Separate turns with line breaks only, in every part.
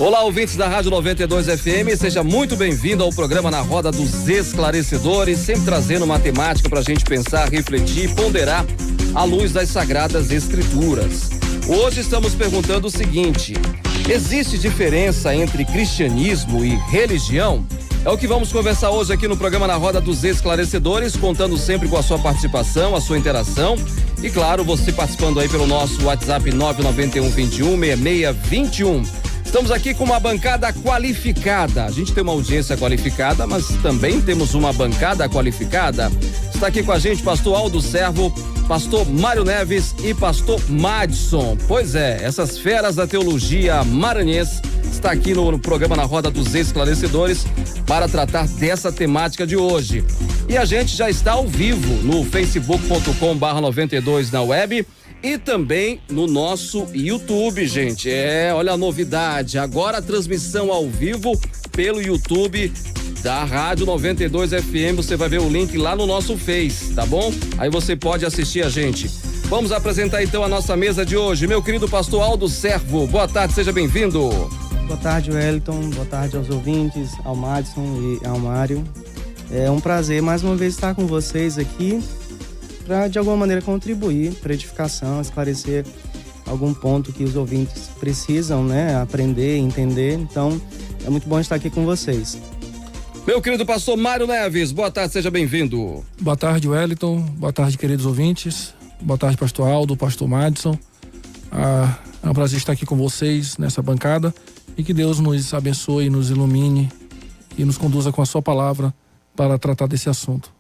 Olá, ouvintes da Rádio 92 FM, seja muito bem-vindo ao programa Na Roda dos Esclarecedores, sempre trazendo matemática pra gente pensar, refletir e ponderar à luz das Sagradas Escrituras. Hoje estamos perguntando o seguinte: existe diferença entre cristianismo e religião? É o que vamos conversar hoje aqui no programa Na Roda dos Esclarecedores, contando sempre com a sua participação, a sua interação e, claro, você participando aí pelo nosso WhatsApp 991-21-6621. Estamos aqui com uma bancada qualificada. A gente tem uma audiência qualificada, mas também temos uma bancada qualificada. Está aqui com a gente pastor Aldo Servo, pastor Mário Neves e pastor Madison. Pois é, essas feras da teologia maranhense está aqui no programa Na Roda dos Esclarecedores para tratar dessa temática de hoje. E a gente já está ao vivo no facebook.com/92 na web e também no nosso YouTube, gente. Olha a novidade, agora a transmissão ao vivo pelo YouTube da Rádio 92 FM, você vai ver o link lá no nosso Face, tá bom? Aí você pode assistir a gente. Vamos apresentar então a nossa mesa de hoje. Meu querido pastor Aldo Servo, boa tarde, seja bem-vindo.
Boa tarde, Wellington, boa tarde aos ouvintes, ao Madison e ao Mário. É um prazer mais uma vez estar com vocês aqui para de alguma maneira contribuir para edificação, esclarecer algum ponto que os ouvintes precisam, aprender, entender. Então, é muito bom estar aqui com vocês.
Meu querido pastor Mário Neves, boa tarde, seja bem-vindo.
Boa tarde, Wellington, boa tarde, queridos ouvintes, boa tarde, pastor Aldo, pastor Madison. É um prazer estar aqui com vocês nessa bancada e que Deus nos abençoe, nos ilumine e nos conduza com a sua palavra para tratar desse assunto.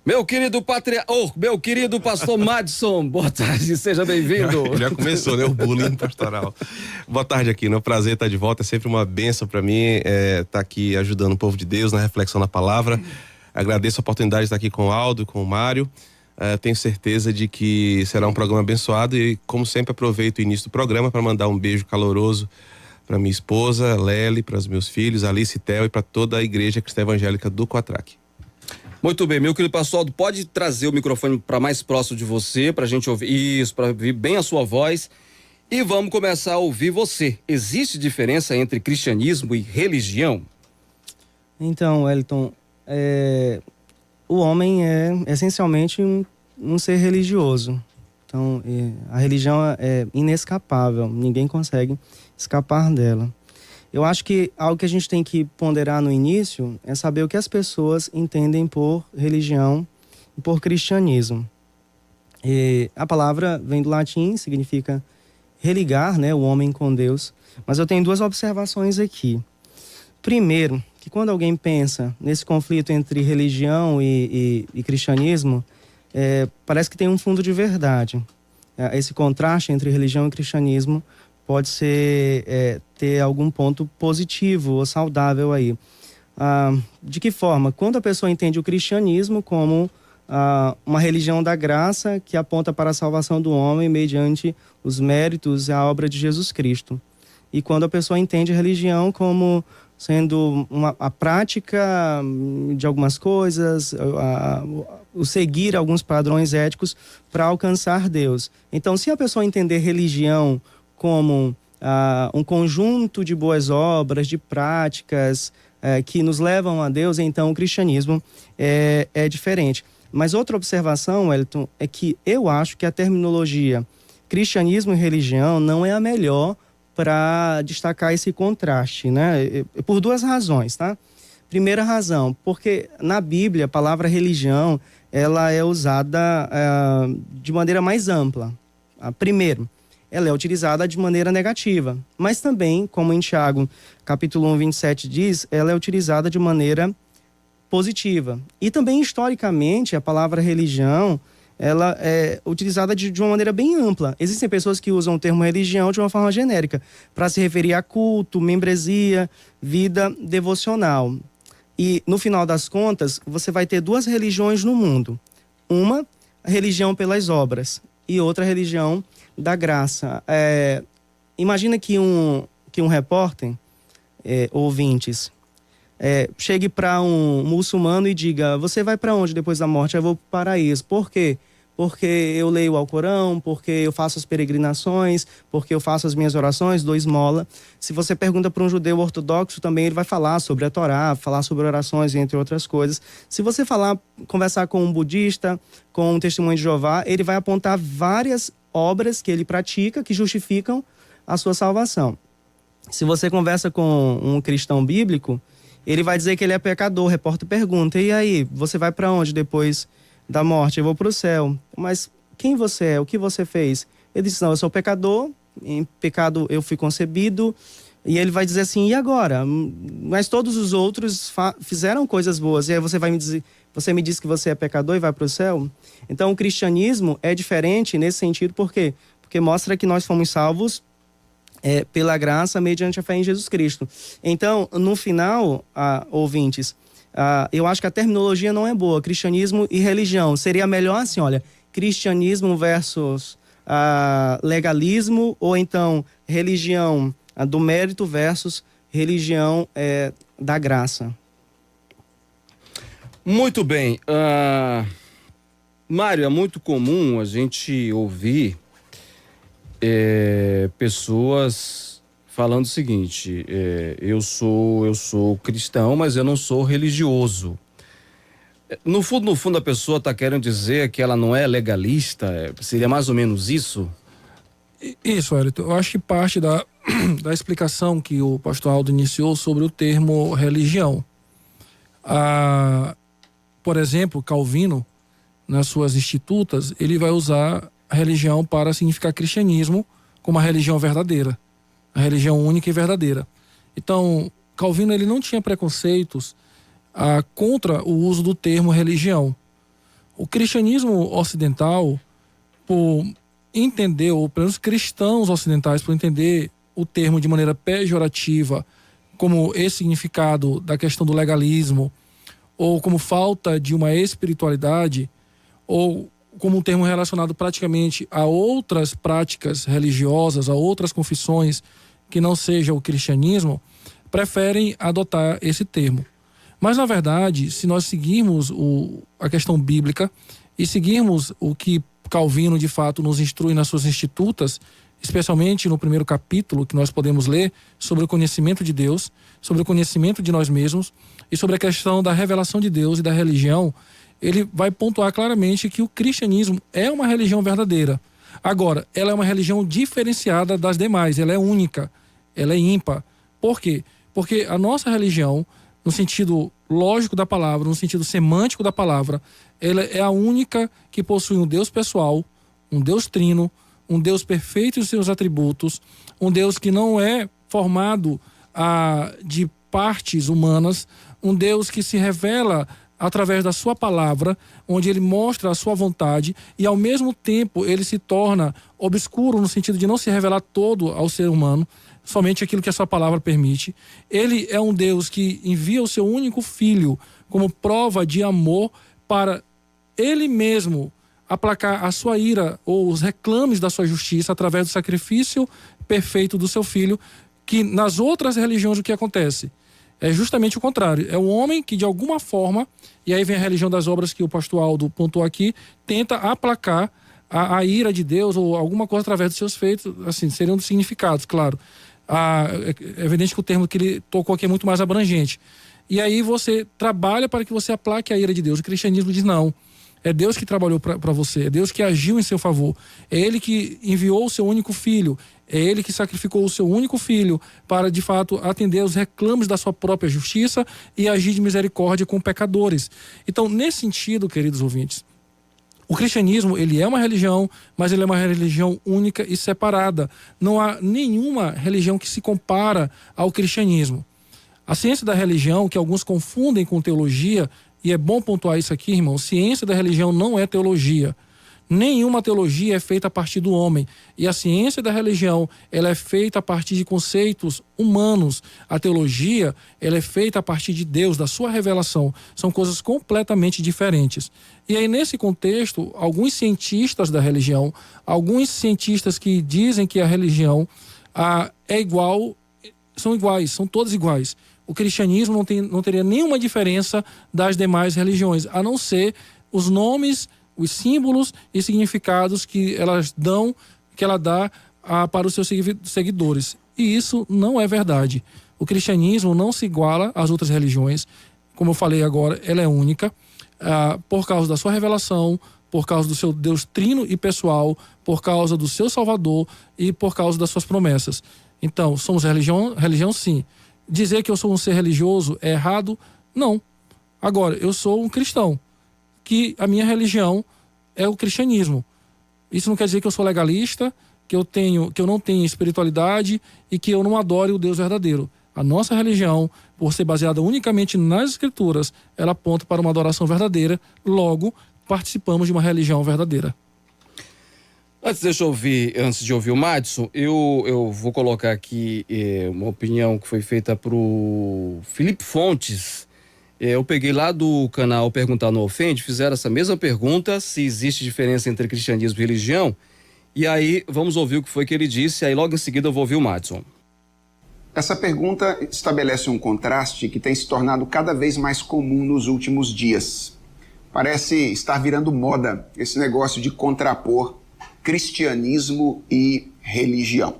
Meu querido pastor Madison, boa tarde, seja bem-vindo.
Já começou, né, o bullying pastoral. Boa tarde aqui, é um prazer estar de volta, é sempre uma bênção para mim estar aqui ajudando o povo de Deus na reflexão da palavra. Agradeço a oportunidade de estar aqui com o Aldo, com o Mário. Tenho certeza de que será um programa abençoado e, como sempre, aproveito o início do programa para mandar um beijo caloroso para minha esposa, Lely, para os meus filhos, Alice e Theo, e para toda a Igreja Cristã Evangélica do Coatraque.
Muito bem, meu querido pastor Aldo, pode trazer o microfone para mais próximo de você, para a gente ouvir isso, para ouvir bem a sua voz. E vamos começar a ouvir você. Existe diferença entre cristianismo e religião?
Então, Wellington, o homem é essencialmente um ser religioso. Então, a religião é inescapável, ninguém consegue escapar dela. Eu acho que algo que a gente tem que ponderar no início é saber o que as pessoas entendem por religião e por cristianismo. E a palavra vem do latim, significa religar, o homem com Deus. Mas eu tenho duas observações aqui. Primeiro, que quando alguém pensa nesse conflito entre religião e cristianismo, parece que tem um fundo de verdade. Esse contraste entre religião e cristianismo pode ser ter algum ponto positivo ou saudável aí. De que forma? Quando a pessoa entende o cristianismo como uma religião da graça que aponta para a salvação do homem mediante os méritos e a obra de Jesus Cristo. E quando a pessoa entende a religião como sendo a prática de algumas coisas, o seguir alguns padrões éticos para alcançar Deus. Então, se a pessoa entender religião como um conjunto de boas obras, de práticas que nos levam a Deus, então o cristianismo é diferente. Mas outra observação, Wellington, é que eu acho que a terminologia cristianismo e religião não é a melhor para destacar esse contraste, por duas razões, tá? Primeira razão, porque na Bíblia a palavra religião ela é usada de maneira mais ampla. Primeiro, ela é utilizada de maneira negativa, mas também, como em Tiago, capítulo 1, 27 diz, ela é utilizada de maneira positiva. E também, historicamente, a palavra religião, ela é utilizada de uma maneira bem ampla. Existem pessoas que usam o termo religião de uma forma genérica, para se referir a culto, membresia, vida devocional. E, no final das contas, você vai ter duas religiões no mundo. Uma, a religião pelas obras, e outra religião da graça. Imagina que um repórter, ouvintes, chegue para um muçulmano e diga: você vai para onde depois da morte? Eu vou para o paraíso. Por quê? porque eu leio o Alcorão, porque eu faço as peregrinações, porque eu faço as minhas orações, dou esmola. Se você pergunta para um judeu ortodoxo, também ele vai falar sobre a Torá, falar sobre orações, entre outras coisas. Se você conversar com um budista, com um testemunho de Jeová, ele vai apontar várias obras que ele pratica que justificam a sua salvação. Se você conversa com um cristão bíblico, ele vai dizer que ele é pecador. O repórter pergunta: e aí, você vai para onde depois da morte? Eu vou para o céu. Mas quem você é? O que você fez? Ele diz: não, eu sou pecador, em pecado eu fui concebido. E ele vai dizer assim: e agora? Mas todos os outros fizeram coisas boas. E aí você me diz que você é pecador e vai para o céu? Então o cristianismo é diferente nesse sentido. Por quê? Porque mostra que nós fomos salvos pela graça mediante a fé em Jesus Cristo. Então, no final, ouvintes, eu acho que a terminologia não é boa. Cristianismo e religião. Seria melhor assim, olha, cristianismo versus legalismo, ou então religião do mérito versus religião da graça.
Muito bem. Mário, é muito comum a gente ouvir pessoas falando o seguinte: eu sou cristão, mas eu não sou religioso. No fundo a pessoa está querendo dizer que ela não é legalista. Seria mais ou menos isso?
Isso, Hélio. Eu acho que parte da explicação que o pastor Aldo iniciou sobre o termo religião. Por exemplo, Calvino, nas suas Institutas, ele vai usar a religião para significar cristianismo como a religião verdadeira, a religião única e verdadeira. Então, Calvino ele não tinha preconceitos contra o uso do termo religião. O cristianismo ocidental, por entender, ou pelo menos cristãos ocidentais, por entender o termo de maneira pejorativa, como esse significado da questão do legalismo, ou como falta de uma espiritualidade, ou como um termo relacionado praticamente a outras práticas religiosas, a outras confissões que não seja o cristianismo, preferem adotar esse termo. Mas, na verdade, se nós seguirmos a questão bíblica e seguirmos o que Calvino, de fato, nos instrui nas suas Institutas, especialmente no primeiro capítulo que nós podemos ler sobre o conhecimento de Deus, sobre o conhecimento de nós mesmos e sobre a questão da revelação de Deus e da religião, ele vai pontuar claramente que o cristianismo é uma religião verdadeira. Agora, ela é uma religião diferenciada das demais, ela é única, ela é ímpar. Por quê? Porque a nossa religião, no sentido lógico da palavra, no sentido semântico da palavra, ela é a única que possui um Deus pessoal, um Deus trino, um Deus perfeito em seus atributos, um Deus que não é formado de partes humanas, um Deus que se revela através da sua palavra, onde ele mostra a sua vontade e ao mesmo tempo ele se torna obscuro no sentido de não se revelar todo ao ser humano, somente aquilo que a sua palavra permite. Ele é um Deus que envia o seu único filho como prova de amor para ele mesmo aplacar a sua ira ou os reclames da sua justiça através do sacrifício perfeito do seu filho, que nas outras religiões o que acontece? É justamente o contrário. É o homem que de alguma forma, e aí vem a religião das obras que o pastor Aldo pontuou aqui, tenta aplacar a ira de Deus ou alguma coisa através dos seus feitos, assim, seriam dos significados, claro. É evidente que o termo que ele tocou aqui é muito mais abrangente. E aí você trabalha para que você aplaque a ira de Deus. O cristianismo diz não. É Deus que trabalhou para você, é Deus que agiu em seu favor, é Ele que enviou o seu único filho, é Ele que sacrificou o seu único filho para, de fato, atender aos reclames da sua própria justiça e agir de misericórdia com pecadores. Então, nesse sentido, queridos ouvintes, o cristianismo, ele é uma religião, mas ele é uma religião única e separada. Não há nenhuma religião que se compara ao cristianismo. A ciência da religião, que alguns confundem com teologia, e é bom pontuar isso aqui, irmão, ciência da religião não é teologia. Nenhuma teologia é feita a partir do homem. E a ciência da religião, ela é feita a partir de conceitos humanos. A teologia, ela é feita a partir de Deus, da sua revelação. São coisas completamente diferentes. E aí, nesse contexto, alguns cientistas da religião, alguns cientistas que dizem que a religião é igual, são iguais, são todas iguais. O cristianismo não teria nenhuma diferença das demais religiões, a não ser os nomes os símbolos e significados que ela dá para os seus seguidores. E isso não é verdade. O cristianismo não se iguala às outras religiões. Como eu falei agora, ela é única por causa da sua revelação, por causa do seu Deus trino e pessoal, por causa do seu Salvador e por causa das suas promessas. Então, somos religião sim. Dizer que eu sou um ser religioso é errado? Não. Agora, eu sou um cristão, que a minha religião é o cristianismo. Isso não quer dizer que eu sou legalista, que eu não tenho espiritualidade e que eu não adore o Deus verdadeiro. A nossa religião, por ser baseada unicamente nas Escrituras, ela aponta para uma adoração verdadeira, logo participamos de uma religião verdadeira.
Antes de ouvir o Madison, eu vou colocar aqui uma opinião que foi feita pro Felipe Fontes. Eu peguei lá do canal Perguntar Não Ofende, fizeram essa mesma pergunta, se existe diferença entre cristianismo e religião. E aí, vamos ouvir o que foi que ele disse, aí logo em seguida eu vou ouvir o Madison.
Essa pergunta estabelece um contraste que tem se tornado cada vez mais comum nos últimos dias. Parece estar virando moda esse negócio de contrapor cristianismo e religião.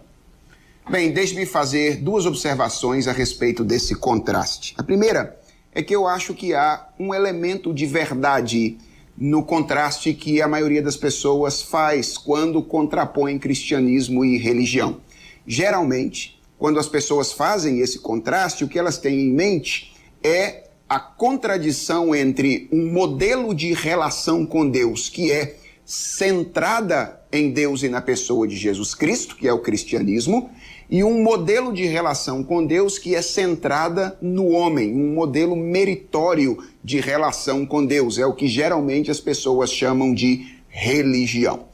Bem, deixe-me fazer duas observações a respeito desse contraste. A primeira é que eu acho que há um elemento de verdade no contraste que a maioria das pessoas faz quando contrapõem cristianismo e religião. Geralmente, quando as pessoas fazem esse contraste, o que elas têm em mente é a contradição entre um modelo de relação com Deus que é centrada em Deus e na pessoa de Jesus Cristo, que é o cristianismo, e um modelo de relação com Deus que é centrada no homem, um modelo meritório de relação com Deus. É o que geralmente as pessoas chamam de religião.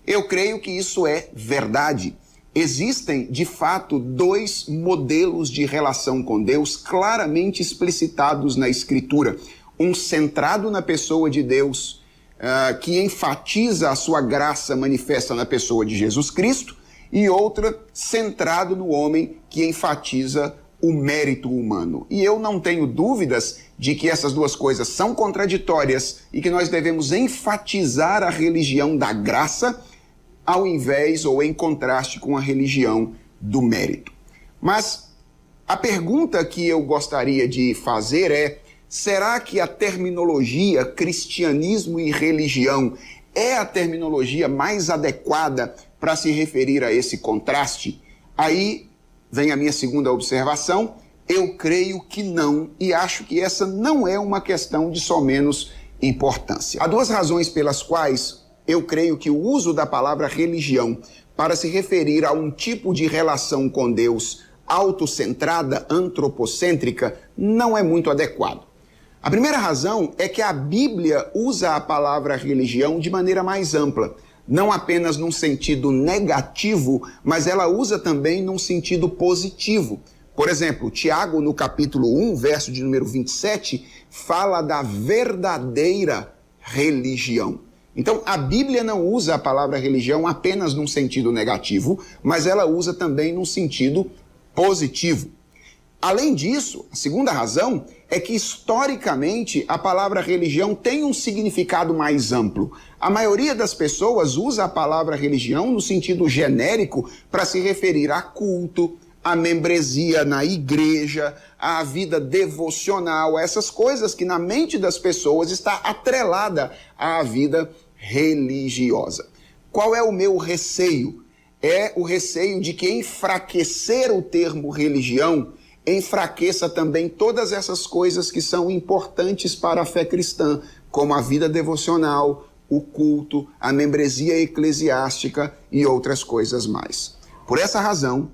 Eu creio que isso é verdade. Existem, de fato, dois modelos de relação com Deus claramente explicitados na Escritura. Um centrado na pessoa de Deus, que enfatiza a sua graça manifesta na pessoa de Jesus Cristo, e outra centrado no homem, que enfatiza o mérito humano. E eu não tenho dúvidas de que essas duas coisas são contraditórias e que nós devemos enfatizar a religião da graça ao invés ou em contraste com a religião do mérito. Mas a pergunta que eu gostaria de fazer é: será que a terminologia cristianismo e religião é a terminologia mais adequada para se referir a esse contraste? Aí vem a minha segunda observação. Eu creio que não, e acho que essa não é uma questão de só menos importância. Há duas razões pelas quais eu creio que o uso da palavra religião para se referir a um tipo de relação com Deus autocentrada, antropocêntrica, não é muito adequado. A primeira razão é que a Bíblia usa a palavra religião de maneira mais ampla, não apenas num sentido negativo, mas ela usa também num sentido positivo. Por exemplo, Tiago, no capítulo 1, verso de número 27, fala da verdadeira religião. Então, a Bíblia não usa a palavra religião apenas num sentido negativo, mas ela usa também num sentido positivo. Além disso, a segunda razão é que, historicamente, a palavra religião tem um significado mais amplo. A maioria das pessoas usa a palavra religião no sentido genérico para se referir a culto, a membresia na igreja, a vida devocional, essas coisas que na mente das pessoas está atrelada à vida religiosa. Qual é o meu receio? É o receio de que enfraquecer o termo religião enfraqueça também todas essas coisas que são importantes para a fé cristã, como a vida devocional, o culto, a membresia eclesiástica e outras coisas mais. Por essa razão,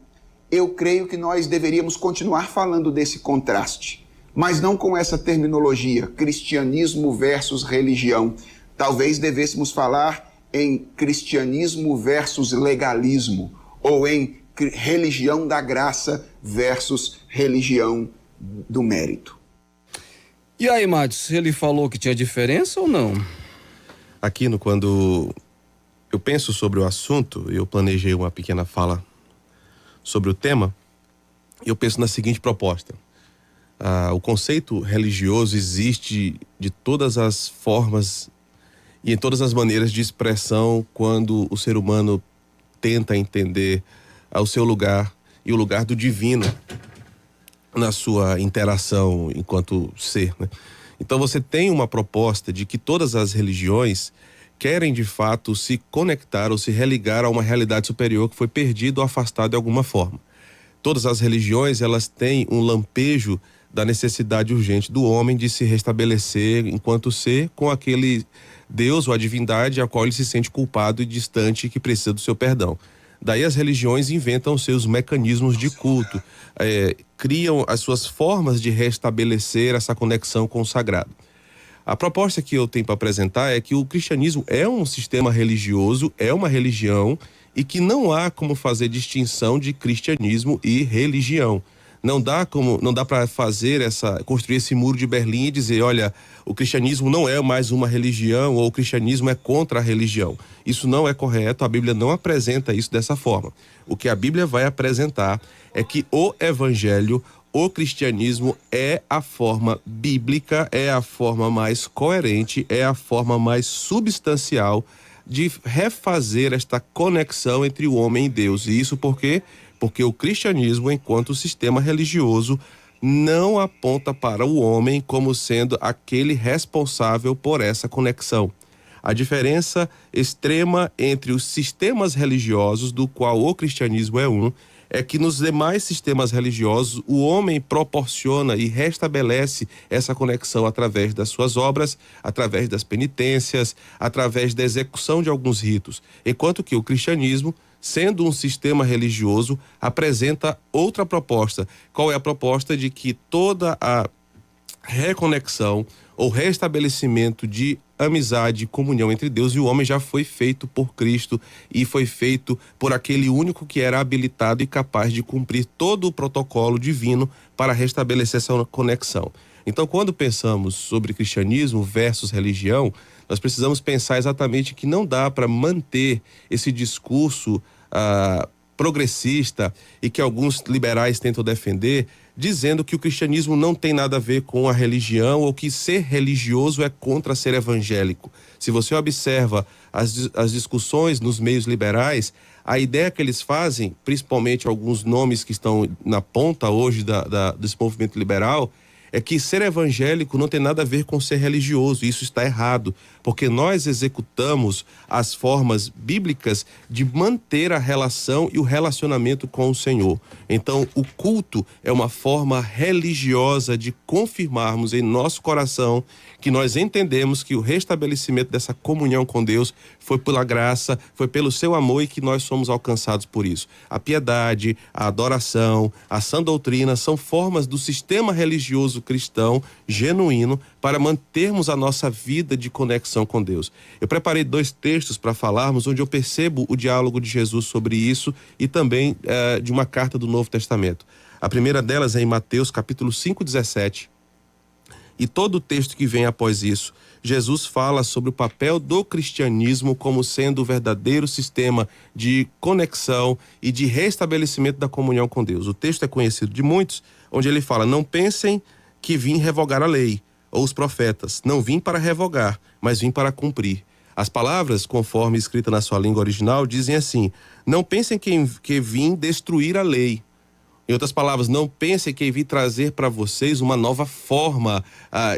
eu creio que nós deveríamos continuar falando desse contraste, mas não com essa terminologia, cristianismo versus religião. Talvez devêssemos falar em cristianismo versus legalismo, ou em religião da graça versus religião do mérito.
E aí, Madison, ele falou que tinha diferença ou não?
Aquino, quando eu penso sobre o assunto, eu planejei uma pequena fala sobre o tema, eu penso na seguinte proposta. O conceito religioso existe de todas as formas e em todas as maneiras de expressão quando o ser humano tenta entender o seu lugar e o lugar do divino na sua interação enquanto ser, né? Então você tem uma proposta de que todas as religiões querem de fato se conectar ou se religar a uma realidade superior que foi perdida ou afastada de alguma forma. Todas as religiões, elas têm um lampejo da necessidade urgente do homem de se restabelecer enquanto ser com aquele Deus ou a divindade a qual ele se sente culpado e distante e que precisa do seu perdão. Daí as religiões inventam seus mecanismos de culto, criam as suas formas de restabelecer essa conexão com o sagrado. A proposta que eu tenho para apresentar é que o cristianismo é um sistema religioso, é uma religião, e que não há como fazer distinção de cristianismo e religião. Não dá para construir esse muro de Berlim e dizer, olha, o cristianismo não é mais uma religião ou o cristianismo é contra a religião. Isso não é correto, a Bíblia não apresenta isso dessa forma. O que a Bíblia vai apresentar é que o evangelho, o cristianismo é a forma bíblica, é a forma mais coerente, é a forma mais substancial de refazer esta conexão entre o homem e Deus. E isso por quê? Porque o cristianismo, enquanto sistema religioso, não aponta para o homem como sendo aquele responsável por essa conexão. A diferença extrema entre os sistemas religiosos, do qual o cristianismo é um, é que nos demais sistemas religiosos o homem proporciona e restabelece essa conexão através das suas obras, através das penitências, através da execução de alguns ritos, enquanto que o cristianismo, sendo um sistema religioso, apresenta outra proposta. Qual é a proposta? De que toda a reconexão ou restabelecimento de amizade e comunhão entre Deus e o homem já foi feito por Cristo e foi feito por aquele único que era habilitado e capaz de cumprir todo o protocolo divino para restabelecer essa conexão. Então, quando pensamos sobre cristianismo versus religião, nós precisamos pensar exatamente que não dá para manter esse discurso progressista e que alguns liberais tentam defender, dizendo que o cristianismo não tem nada a ver com a religião ou que ser religioso é contra ser evangélico. Se você observa as discussões nos meios liberais, a ideia que eles fazem, principalmente alguns nomes que estão na ponta hoje desse movimento liberal, é que ser evangélico não tem nada a ver com ser religioso. Isso está errado, porque nós executamos as formas bíblicas de manter a relação e o relacionamento com o Senhor. Então, o culto é uma forma religiosa de confirmarmos em nosso coração que nós entendemos que o restabelecimento dessa comunhão com Deus foi pela graça, foi pelo seu amor e que nós somos alcançados por isso. A piedade, a adoração, a sã doutrina são formas do sistema religioso cristão genuíno para mantermos a nossa vida de conexão com Deus. Eu preparei 2 textos para falarmos onde eu percebo o diálogo de Jesus sobre isso e também de uma carta do Novo Testamento. A primeira delas é em Mateus capítulo 5:17. E todo o texto que vem após isso, Jesus fala sobre o papel do cristianismo como sendo o verdadeiro sistema de conexão e de restabelecimento da comunhão com Deus. O texto é conhecido de muitos, onde ele fala: não pensem que vim revogar a lei ou os profetas. Não vim para revogar, mas vim para cumprir. As palavras, conforme escrita na sua língua original, dizem assim: não pensem que vim destruir a lei. Em outras palavras, não pensem que vim trazer para vocês uma nova forma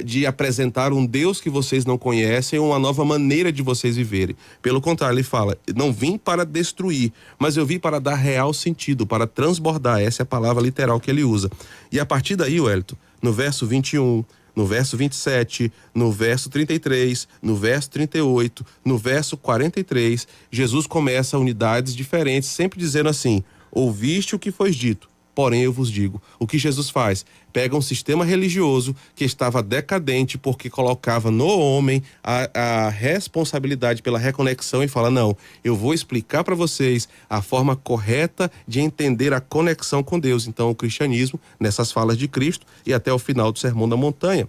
de apresentar um Deus que vocês não conhecem, uma nova maneira de vocês viverem. Pelo contrário, ele fala: não vim para destruir, mas eu vim para dar real sentido, para transbordar. Essa é a palavra literal que ele usa. E a partir daí, Wellington, no verso 21, no verso 27, no verso 33, no verso 38, no verso 43, Jesus começa unidades diferentes, sempre dizendo assim: ouviste o que foi dito, porém eu vos digo. O que Jesus faz? Pega um sistema religioso que estava decadente porque colocava no homem a responsabilidade pela reconexão e fala: não, eu vou explicar para vocês a forma correta de entender a conexão com Deus. Então o cristianismo, nessas falas de Cristo e até o final do Sermão da Montanha,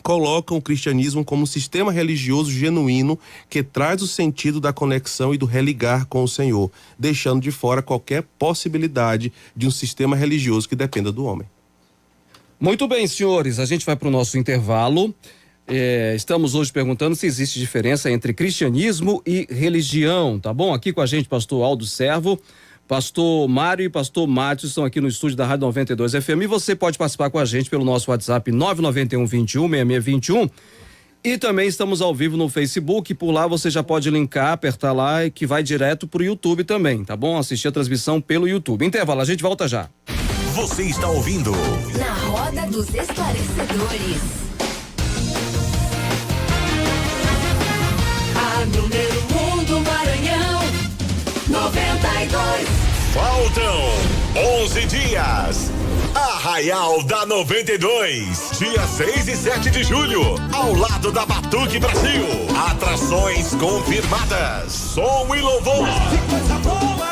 colocam o cristianismo como um sistema religioso genuíno que traz o sentido da conexão e do religar com o Senhor, deixando de fora qualquer possibilidade de um sistema religioso que dependa do homem.
Muito bem, senhores, a gente vai para o nosso intervalo. Estamos hoje perguntando se existe diferença entre cristianismo e religião, tá bom? Aqui com a gente, pastor Aldo Servo, pastor Mário e pastor Márcio estão aqui no estúdio da Rádio 92 FM, e você pode participar com a gente pelo nosso WhatsApp 991-21-6621, e também estamos ao vivo no Facebook. Por lá você já pode linkar, apertar lá, e que vai direto pro YouTube também, tá bom? Assistir a transmissão pelo YouTube. Intervalo, a gente volta já.
Você está ouvindo
Na Roda dos Esclarecedores. A número 1 do Maranhão, 92.
Faltam 11 dias. Arraial da 92, dia 6 e 7 de julho, ao lado da Batuque Brasil. Atrações confirmadas, som e louvor.
Que coisa boa,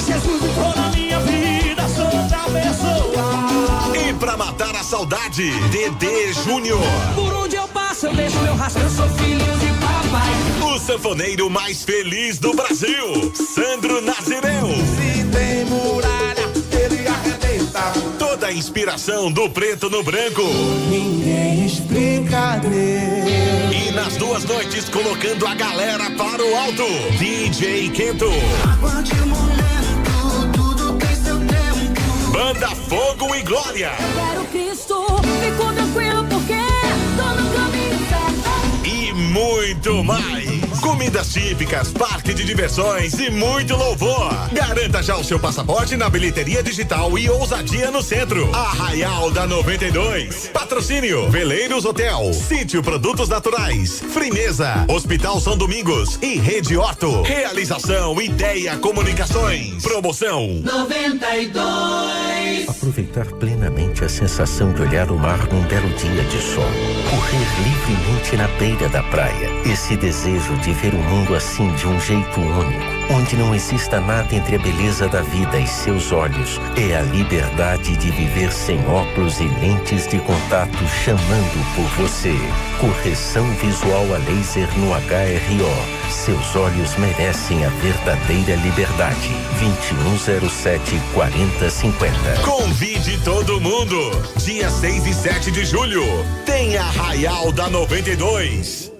Jesus entrou na minha vida, sou outra pessoa.
E pra matar a saudade, Dedê Júnior.
Por onde eu passo, eu deixo meu rastro, eu sou filho de papai.
O sanfoneiro mais feliz do Brasil, Sandro Nazireu.
Se tem muralha, ele arrebenta.
Toda a inspiração do preto no branco.
Ninguém explica Deus.
E nas 2 noites colocando a galera para o alto, DJ Kento.
Aguante o momento, tudo tem seu tempo.
Banda Fogo e Glória.
Eu quero Cristo, fico tranquilo porque tô no caminho certo.
E muito mais. Comidas típicas, parque de diversões e muito louvor. Garanta já o seu passaporte na bilheteria digital e Ousadia no centro. Arraial da 92. Patrocínio: Veleiros Hotel, Sítio Produtos Naturais, Frimeza, Hospital São Domingos e Rede Horto. Realização: Ideia Comunicações. Promoção
92.
Aproveitar plenamente a sensação de olhar o mar num belo dia de sol. Correr livremente na beira da praia. Esse desejo de ver o mundo assim de um jeito único, onde não exista nada entre a beleza da vida e seus olhos. É a liberdade de viver sem óculos e lentes de contato chamando por você. Correção visual a laser no HRO. Seus olhos merecem a verdadeira liberdade. 2107-4050.
Convide todo mundo. Dia 6 e 7 de julho. Tem Arraial da 92.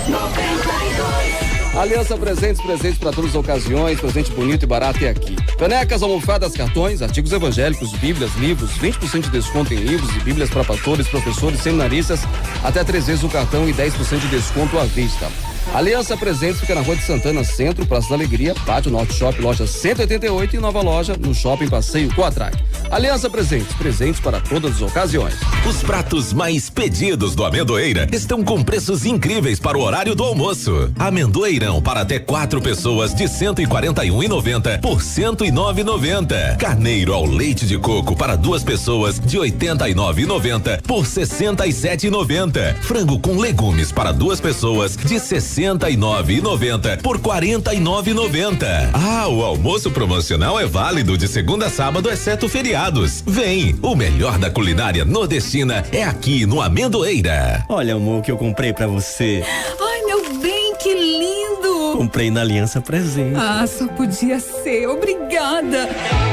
92.
Aliança Presentes para todas as ocasiões, presente bonito e barato é aqui. Canecas, almofadas, cartões, artigos evangélicos, bíblias, livros, 20% de desconto em livros e bíblias para pastores, professores, seminaristas, até 3 vezes o cartão e 10% de desconto à vista. Aliança Presentes fica na Rua de Santana, Centro, Praça da Alegria, Pátio Norte Shop, loja 188 e nova loja no Shopping Passeio Coatrac. Aliança Presentes, presentes para todas as ocasiões.
Os pratos mais pedidos do Amendoeira estão com preços incríveis para o horário do almoço. Amendoeirão para até 4 pessoas de R$141,90 por R$109,90. Carneiro ao leite de coco para 2 pessoas de R$89,90 por R$67,90. Frango com legumes para 2 pessoas de R$69,90 por R$49,90. Ah, o almoço promocional é válido de segunda a sábado, exceto feriados. Vem, o melhor da culinária nordestina é aqui no Amendoeira.
Olha, amor, o que eu comprei pra você.
Ai, meu bem, que lindo!
Comprei na Aliança Presentes.
Ah, só podia ser. Obrigada.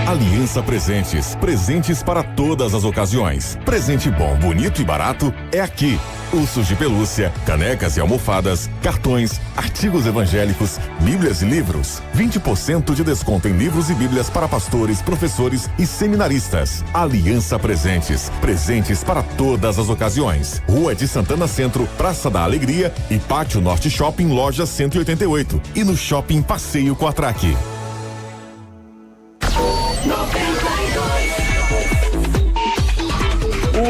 Aliança Presentes. Presentes para todas as ocasiões. Presente bom, bonito e barato é aqui. Ursos de pelúcia, canecas e almofadas, cartões, artigos evangélicos, bíblias e livros. 20% de desconto em livros e bíblias para pastores, professores e seminaristas. Aliança Presentes. Presentes para todas as ocasiões. Rua de Santana Centro, Praça da Alegria e Pátio Norte Shopping, loja 188. E no Shopping Passeio Coatrac.
92.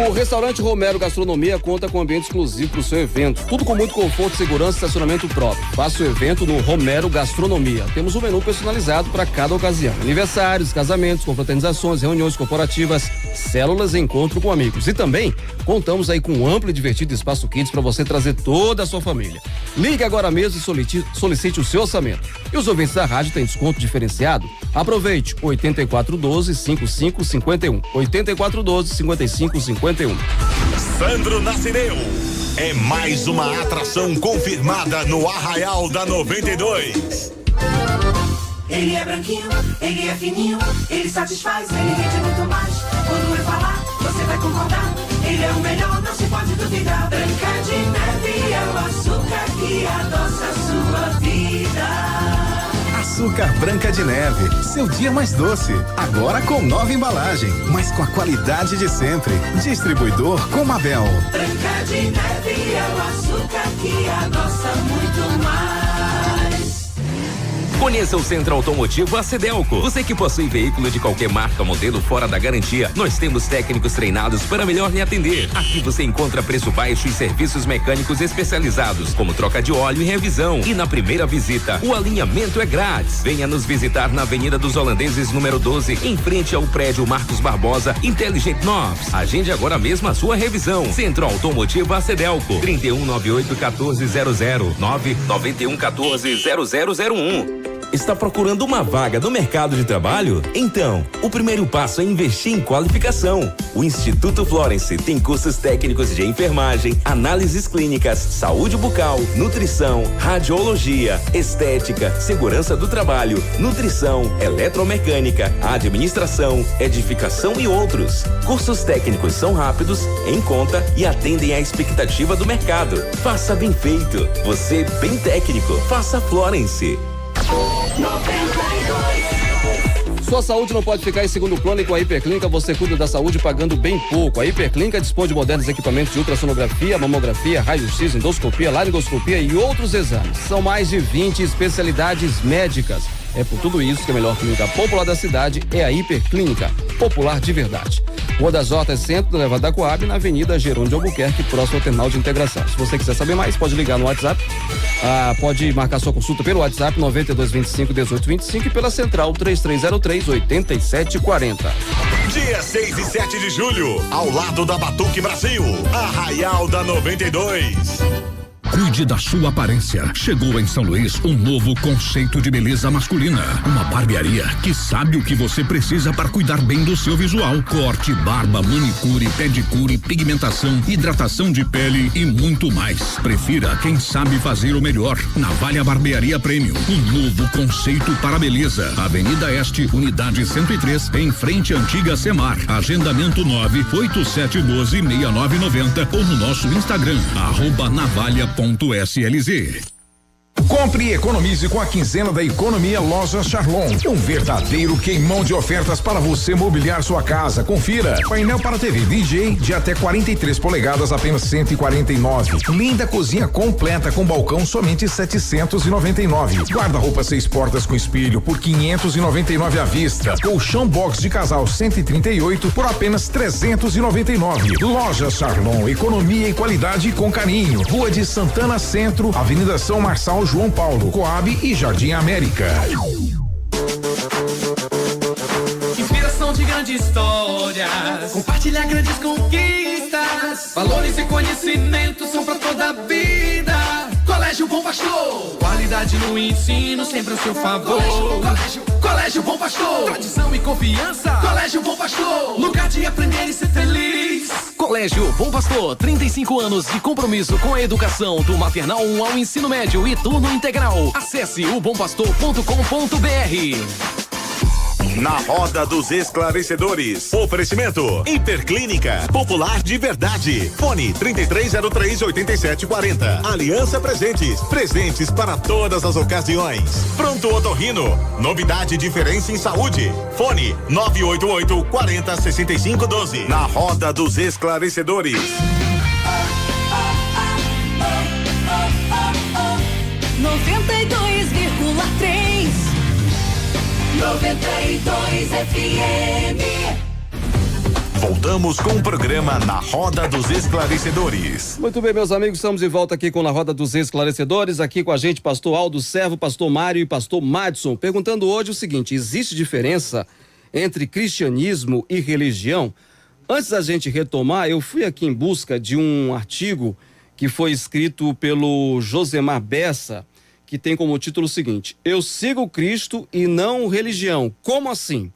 O restaurante Romero Gastronomia conta com ambiente exclusivo para o seu evento. Tudo com muito conforto, segurança e estacionamento próprio. Faça o evento no Romero Gastronomia. Temos um menu personalizado para cada ocasião. Aniversários, casamentos, confraternizações, reuniões corporativas, células e encontro com amigos. E também contamos aí com um amplo e divertido espaço kids para você trazer toda a sua família. Ligue agora mesmo e solicite o seu orçamento. E os ouvintes da rádio têm desconto diferenciado? Aproveite, 8412-5551. 8412-5551.
Sandro Nazireu. É mais uma atração confirmada no Arraial da 92.
Ele é branquinho, ele é fininho, ele satisfaz, ele rende muito mais. Quando eu falar, você vai concordar. Ele é o melhor, não se pode duvidar. Branca de Neve é o açúcar que adoça a sua vida.
Açúcar Branca de Neve, seu dia mais doce. Agora com nova embalagem, mas com a qualidade de sempre. Distribuidor Comabel.
Branca de Neve é o açúcar que adoça muito mais.
Conheça o Centro Automotivo Acedelco. Você que possui veículo de qualquer marca, modelo fora da garantia, nós temos técnicos treinados para melhor lhe atender. Aqui você encontra preço baixo e serviços mecânicos especializados, como troca de óleo e revisão. E na primeira visita, o alinhamento é grátis. Venha nos visitar na Avenida dos Holandeses, número 12, em frente ao prédio Marcos Barbosa, Intelligent Novs. Agende agora mesmo a sua revisão. Centro Automotivo Acedelco, 3198-1400, 99114-0001. Está procurando uma vaga no mercado de trabalho? Então, o primeiro passo é investir em qualificação. O Instituto Florence tem cursos técnicos de enfermagem, análises clínicas, saúde bucal, nutrição, radiologia, estética, segurança do trabalho, nutrição, eletromecânica, administração, edificação e outros. Cursos técnicos são rápidos, em conta e atendem à expectativa do mercado. Faça bem feito. Você bem técnico. Faça Florence.
Sua saúde não pode ficar em segundo plano e com a Hiperclínica você cuida da saúde pagando bem pouco. A Hiperclínica dispõe de modernos equipamentos de ultrassonografia, mamografia, raio-x, endoscopia, laringoscopia e outros exames. São mais de 20 especialidades médicas. É por tudo isso que a melhor clínica popular da cidade é a Hiperclínica, popular de verdade. Rua das Hortas, centro da Levada da Coab, na Avenida Jerônimo de Albuquerque, próximo ao terminal de integração. Se você quiser saber mais, pode ligar no WhatsApp, pode marcar sua consulta pelo WhatsApp 9225-1825 e pela central 3303-8740.
Dia 6 e 7 de julho, ao lado da Batuque Brasil, Arraial da 92.
Cuide da sua aparência. Chegou em São Luís um novo conceito de beleza masculina. Uma barbearia que sabe o que você precisa para cuidar bem do seu visual. Corte, barba, manicure, pedicure, pigmentação, hidratação de pele e muito mais. Prefira quem sabe fazer o melhor. Navalha Barbearia Premium. Um novo conceito para a beleza. Avenida Este, Unidade 103, em frente à antiga Semar. Agendamento 987126990 ou no nosso Instagram, @navalha.slz.
Compre e economize com a quinzena da Economia Lojas Charlon. Um verdadeiro queimão de ofertas para você mobiliar sua casa. Confira. Painel para TV DJ de até 43 polegadas, apenas 149. Linda cozinha completa com balcão, somente 799. Guarda-roupa 6 portas com espelho por 599 à vista. Colchão box de casal 138 por apenas 399. Lojas Charlon, economia e qualidade com carinho. Rua de Santana Centro, Avenida São Marçal, João Paulo, Coab e Jardim América.
Inspiração de grandes histórias, compartilhar grandes conquistas, valores e conhecimentos são pra toda a vida. Colégio Bom Pastor, qualidade no ensino sempre a seu favor. Colégio Bom Pastor, tradição e confiança. Colégio Bom Pastor, lugar de aprender e ser feliz.
Colégio Bom Pastor, 35 anos de compromisso com a educação do maternal 1 ao ensino médio e turno integral. Acesse obompastor.com.br.
Na Roda dos Esclarecedores. Oferecimento Hiperclínica, popular de verdade. Fone 3303-8740. Aliança Presentes. Presentes para todas as ocasiões. Pronto Otorrino. Novidade e diferença em saúde. Fone 988-40-6512. Na Roda dos Esclarecedores.
92,3 92 FM.
Voltamos com o programa Na Roda dos Esclarecedores.
Muito bem, meus amigos, estamos de volta aqui com Na Roda dos Esclarecedores, aqui com a gente pastor Aldo Servo, pastor Mário e pastor Madson, perguntando hoje o seguinte: existe diferença entre cristianismo e religião? Antes da gente retomar, eu fui aqui em busca de um artigo que foi escrito pelo Josemar Bessa, que tem como título o seguinte: eu sigo Cristo e não religião. Como assim?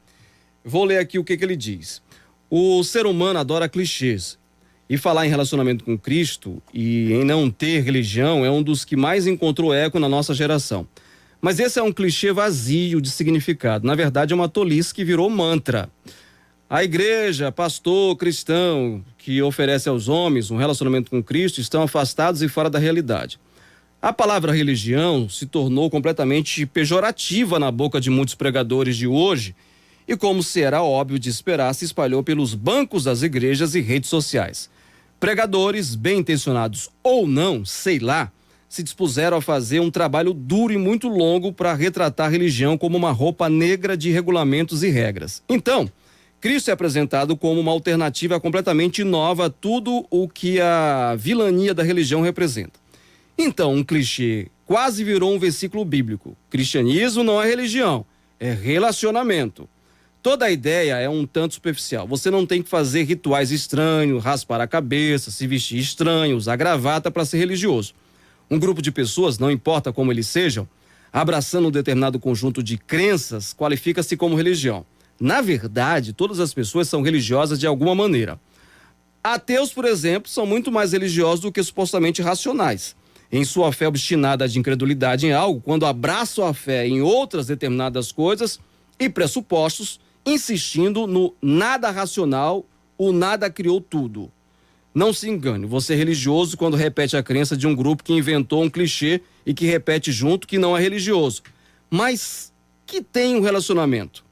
Vou ler aqui o que ele diz. O ser humano adora clichês. E falar em relacionamento com Cristo e em não ter religião é um dos que mais encontrou eco na nossa geração. Mas esse é um clichê vazio de significado. Na verdade, é uma tolice que virou mantra. A igreja, pastor, cristão que oferece aos homens um relacionamento com Cristo estão afastados e fora da realidade. A palavra religião se tornou completamente pejorativa na boca de muitos pregadores de hoje e, como será óbvio de esperar, se espalhou pelos bancos das igrejas e redes sociais. Pregadores, bem intencionados ou não, sei lá, se dispuseram a fazer um trabalho duro e muito longo para retratar a religião como uma roupa negra de regulamentos e regras. Então, Cristo é apresentado como uma alternativa completamente nova a tudo o que a vilania da religião representa. Então, um clichê quase virou um versículo bíblico. Cristianismo não é religião, é relacionamento. Toda a ideia é um tanto superficial. Você não tem que fazer rituais estranhos, raspar a cabeça, se vestir estranho, usar gravata para ser religioso. Um grupo de pessoas, não importa como eles sejam, abraçando um determinado conjunto de crenças, qualifica-se como religião. Na verdade, todas as pessoas são religiosas de alguma maneira. Ateus, por exemplo, são muito mais religiosos do que supostamente racionais. Em sua fé obstinada de incredulidade em algo, quando abraçam a fé em outras determinadas coisas e pressupostos, insistindo no nada racional, o nada criou tudo. Não se engane, você é religioso quando repete a crença de um grupo que inventou um clichê e que repete junto que não é religioso, mas que tem um relacionamento.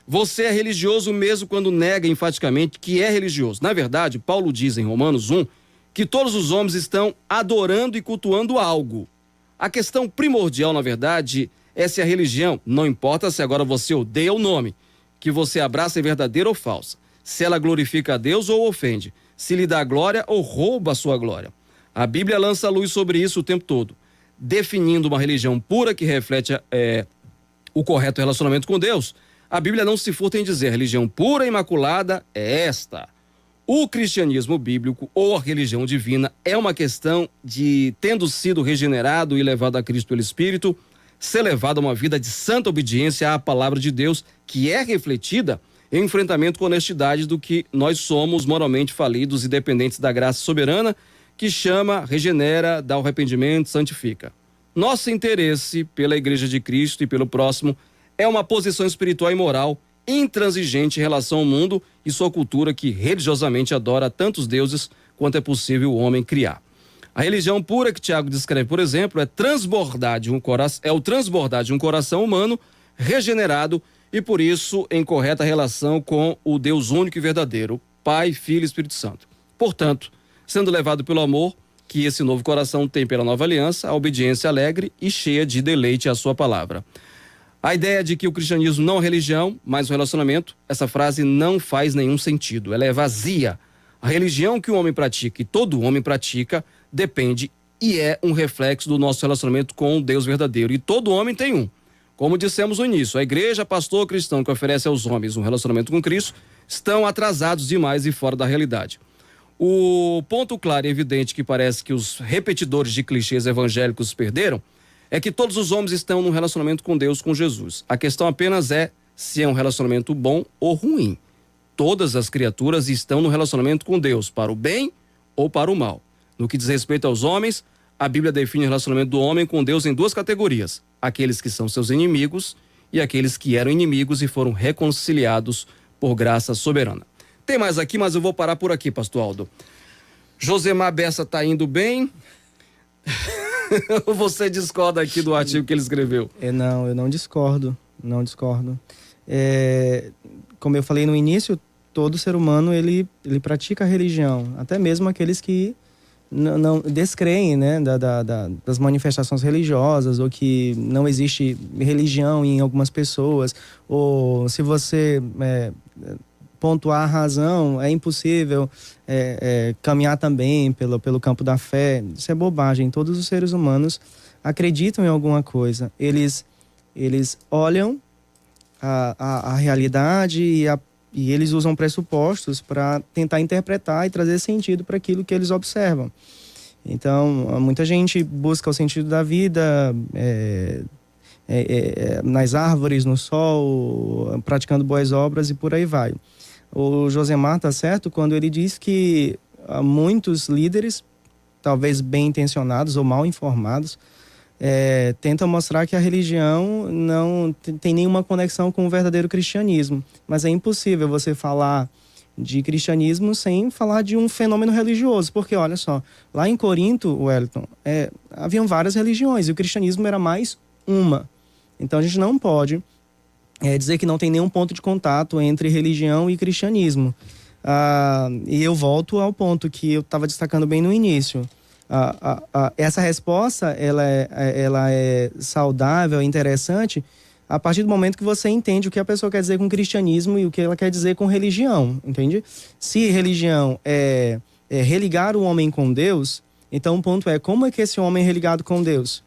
Você é religioso mesmo quando nega enfaticamente que é religioso. Na verdade, Paulo diz em Romanos 1 que todos os homens estão adorando e cultuando algo. A questão primordial, na verdade, é se a religião, não importa se agora você odeia o nome, que você abraça é verdadeira ou falsa, se ela glorifica a Deus ou ofende, se lhe dá glória ou rouba a sua glória. A Bíblia lança luz sobre isso o tempo todo, definindo uma religião pura que reflete o correto relacionamento com Deus. A Bíblia não se furta em dizer, religião pura e imaculada é esta. O cristianismo bíblico ou a religião divina é uma questão de, tendo sido regenerado e levado a Cristo pelo Espírito, ser levado a uma vida de santa obediência à palavra de Deus, que é refletida em enfrentamento com honestidade do que nós somos moralmente falidos e dependentes da graça soberana, que chama, regenera, dá o arrependimento, santifica. Nosso interesse pela Igreja de Cristo e pelo próximo é uma posição espiritual e moral intransigente em relação ao mundo e sua cultura que religiosamente adora tantos deuses quanto é possível o homem criar. A religião pura que Tiago descreve, por exemplo, é o transbordar de um coração humano regenerado e por isso em correta relação com o Deus único e verdadeiro, Pai, Filho e Espírito Santo. Portanto, sendo levado pelo amor que esse novo coração tem pela nova aliança, a obediência alegre e cheia de deleite à sua palavra. A ideia de que o cristianismo não é religião, mas um relacionamento, essa frase não faz nenhum sentido, ela é vazia. A religião que o homem pratica e todo homem pratica depende e é um reflexo do nosso relacionamento com o Deus verdadeiro. E todo homem tem um. Como dissemos no início, a igreja, pastor cristão que oferece aos homens um relacionamento com Cristo estão atrasados demais e fora da realidade. O ponto claro e evidente que parece que os repetidores de clichês evangélicos perderam é que todos os homens estão num relacionamento com Deus, com Jesus. A questão apenas é se é um relacionamento bom ou ruim. Todas as criaturas estão no relacionamento com Deus, para o bem ou para o mal. No que diz respeito aos homens, a Bíblia define o relacionamento do homem com Deus em duas categorias: aqueles que são seus inimigos e aqueles que eram inimigos e foram reconciliados por graça soberana. Tem mais aqui, mas eu vou parar por aqui, pastor Aldo. Josemar Bessa tá indo bem? Você discorda aqui do artigo que ele escreveu?
Não, eu não discordo. Como eu falei no início, todo ser humano ele pratica a religião, até mesmo aqueles que não descreem, né, das manifestações religiosas, ou que não existe religião em algumas pessoas, ou se você pontuar a razão, é impossível caminhar também pelo campo da fé. Isso é bobagem. Todos os seres humanos acreditam em alguma coisa. Eles olham a realidade e eles usam pressupostos para tentar interpretar e trazer sentido para aquilo que eles observam. Então, muita gente busca o sentido da vida nas árvores, no sol, praticando boas obras e por aí vai. O Josemar está certo quando ele diz que muitos líderes, talvez bem intencionados ou mal informados, tentam mostrar que a religião não tem nenhuma conexão com o verdadeiro cristianismo. Mas é impossível você falar de cristianismo sem falar de um fenômeno religioso. Porque, olha só, lá em Corinto, Wellington, haviam várias religiões e o cristianismo era mais uma. Então a gente não pode dizer que não tem nenhum ponto de contato entre religião e cristianismo. E eu volto ao ponto que eu estava destacando bem no início. Essa resposta ela é saudável, interessante, a partir do momento que você entende o que a pessoa quer dizer com cristianismo e o que ela quer dizer com religião, entende? Se religião é religar o homem com Deus, então o ponto é, como é que esse homem é religado com Deus?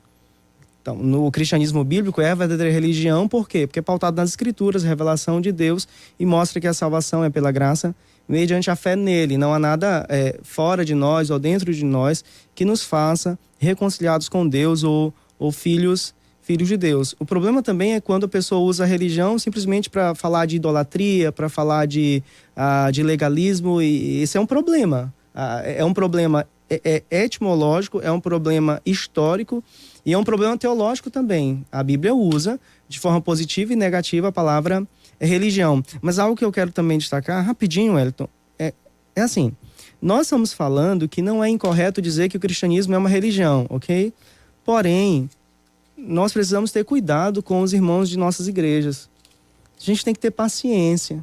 Então, no cristianismo bíblico é a verdadeira religião, por quê? Porque é pautado nas escrituras, revelação de Deus, e mostra que a salvação é pela graça mediante a fé nele. Não há nada fora de nós ou dentro de nós que nos faça reconciliados com Deus ou filhos de Deus. O problema também é quando a pessoa usa a religião simplesmente para falar de idolatria, para falar de legalismo, e esse é um problema. É um problema etimológico, é um problema histórico e é um problema teológico também. A Bíblia usa de forma positiva e negativa a palavra religião. Mas algo que eu quero também destacar rapidinho, Wellington, é assim, nós estamos falando que não é incorreto dizer que o cristianismo é uma religião, ok? Porém, nós precisamos ter cuidado com os irmãos de nossas igrejas. A gente tem que ter paciência.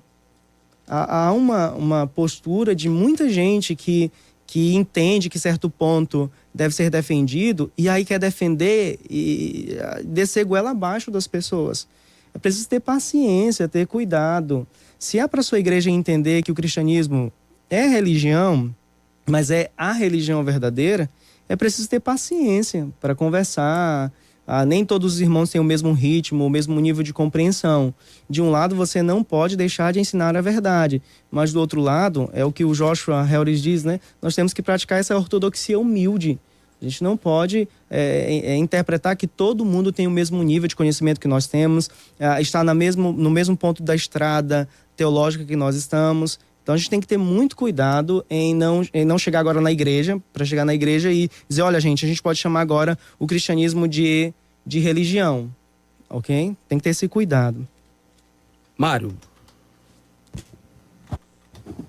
Há uma postura de muita gente que entende que certo ponto deve ser defendido e aí quer defender e descer goela abaixo das pessoas. É preciso ter paciência, ter cuidado. Se é para sua igreja entender que o cristianismo é religião, mas é a religião verdadeira, é preciso ter paciência para conversar. Nem todos os irmãos têm o mesmo ritmo, o mesmo nível de compreensão. De um lado, você não pode deixar de ensinar a verdade, mas do outro lado, é o que o Joshua Harris diz, né? Nós temos que praticar essa ortodoxia humilde. A gente não pode interpretar que todo mundo tem o mesmo nível de conhecimento que nós temos, está no mesmo ponto da estrada teológica que nós estamos. Então a gente tem que ter muito cuidado em não chegar agora na igreja, para chegar na igreja e dizer, olha gente, a gente pode chamar agora o cristianismo de religião, ok? Tem que ter esse cuidado.
Mário.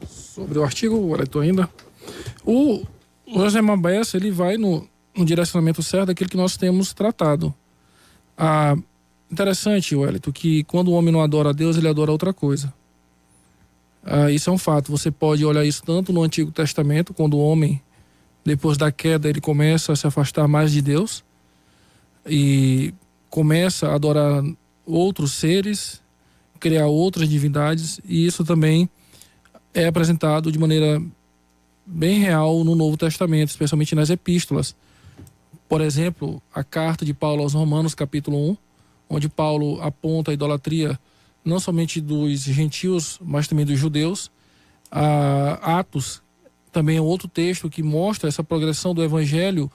Sobre o artigo, Wellington ainda, o Josema Bessa, ele vai no direcionamento certo daquilo que nós temos tratado. Interessante, Wellington, que quando o homem não adora a Deus, ele adora outra coisa. Isso é um fato. Você pode olhar isso tanto no Antigo Testamento, quando o homem, depois da queda, ele começa a se afastar mais de Deus e começa a adorar outros seres, criar outras divindades, e isso também é apresentado de maneira bem real no Novo Testamento, especialmente nas epístolas. Por exemplo, a carta de Paulo aos Romanos, capítulo 1, onde Paulo aponta a idolatria não somente dos gentios, mas também dos judeus. Atos também é outro texto que mostra essa progressão do evangelho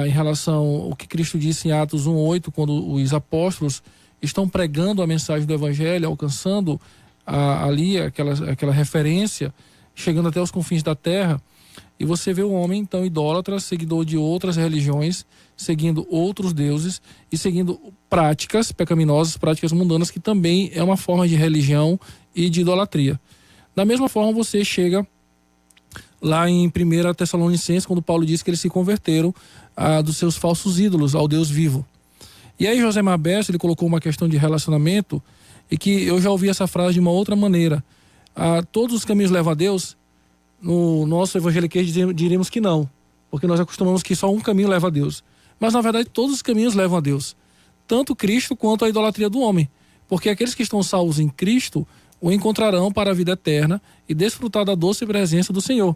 em relação ao que Cristo disse em Atos 1:8, quando os apóstolos estão pregando a mensagem do evangelho, alcançando ali aquela referência, chegando até os confins da terra. E você vê o homem, então, idólatra, seguidor de outras religiões, seguindo outros deuses e seguindo práticas pecaminosas, práticas mundanas, que também é uma forma de religião e de idolatria. Da mesma forma, você chega lá em 1 Tessalonicenses, quando Paulo diz que eles se converteram dos seus falsos ídolos ao Deus vivo. E aí José Mabés, ele colocou uma questão de relacionamento, e que eu já ouvi essa frase de uma outra maneira. Todos os caminhos levam a Deus. No nosso evangeliquez diríamos que não, porque nós acostumamos que só um caminho leva a Deus. Mas na verdade todos os caminhos levam a Deus, tanto Cristo quanto a idolatria do homem, porque aqueles que estão salvos em Cristo o encontrarão para a vida eterna e desfrutar da doce presença do Senhor.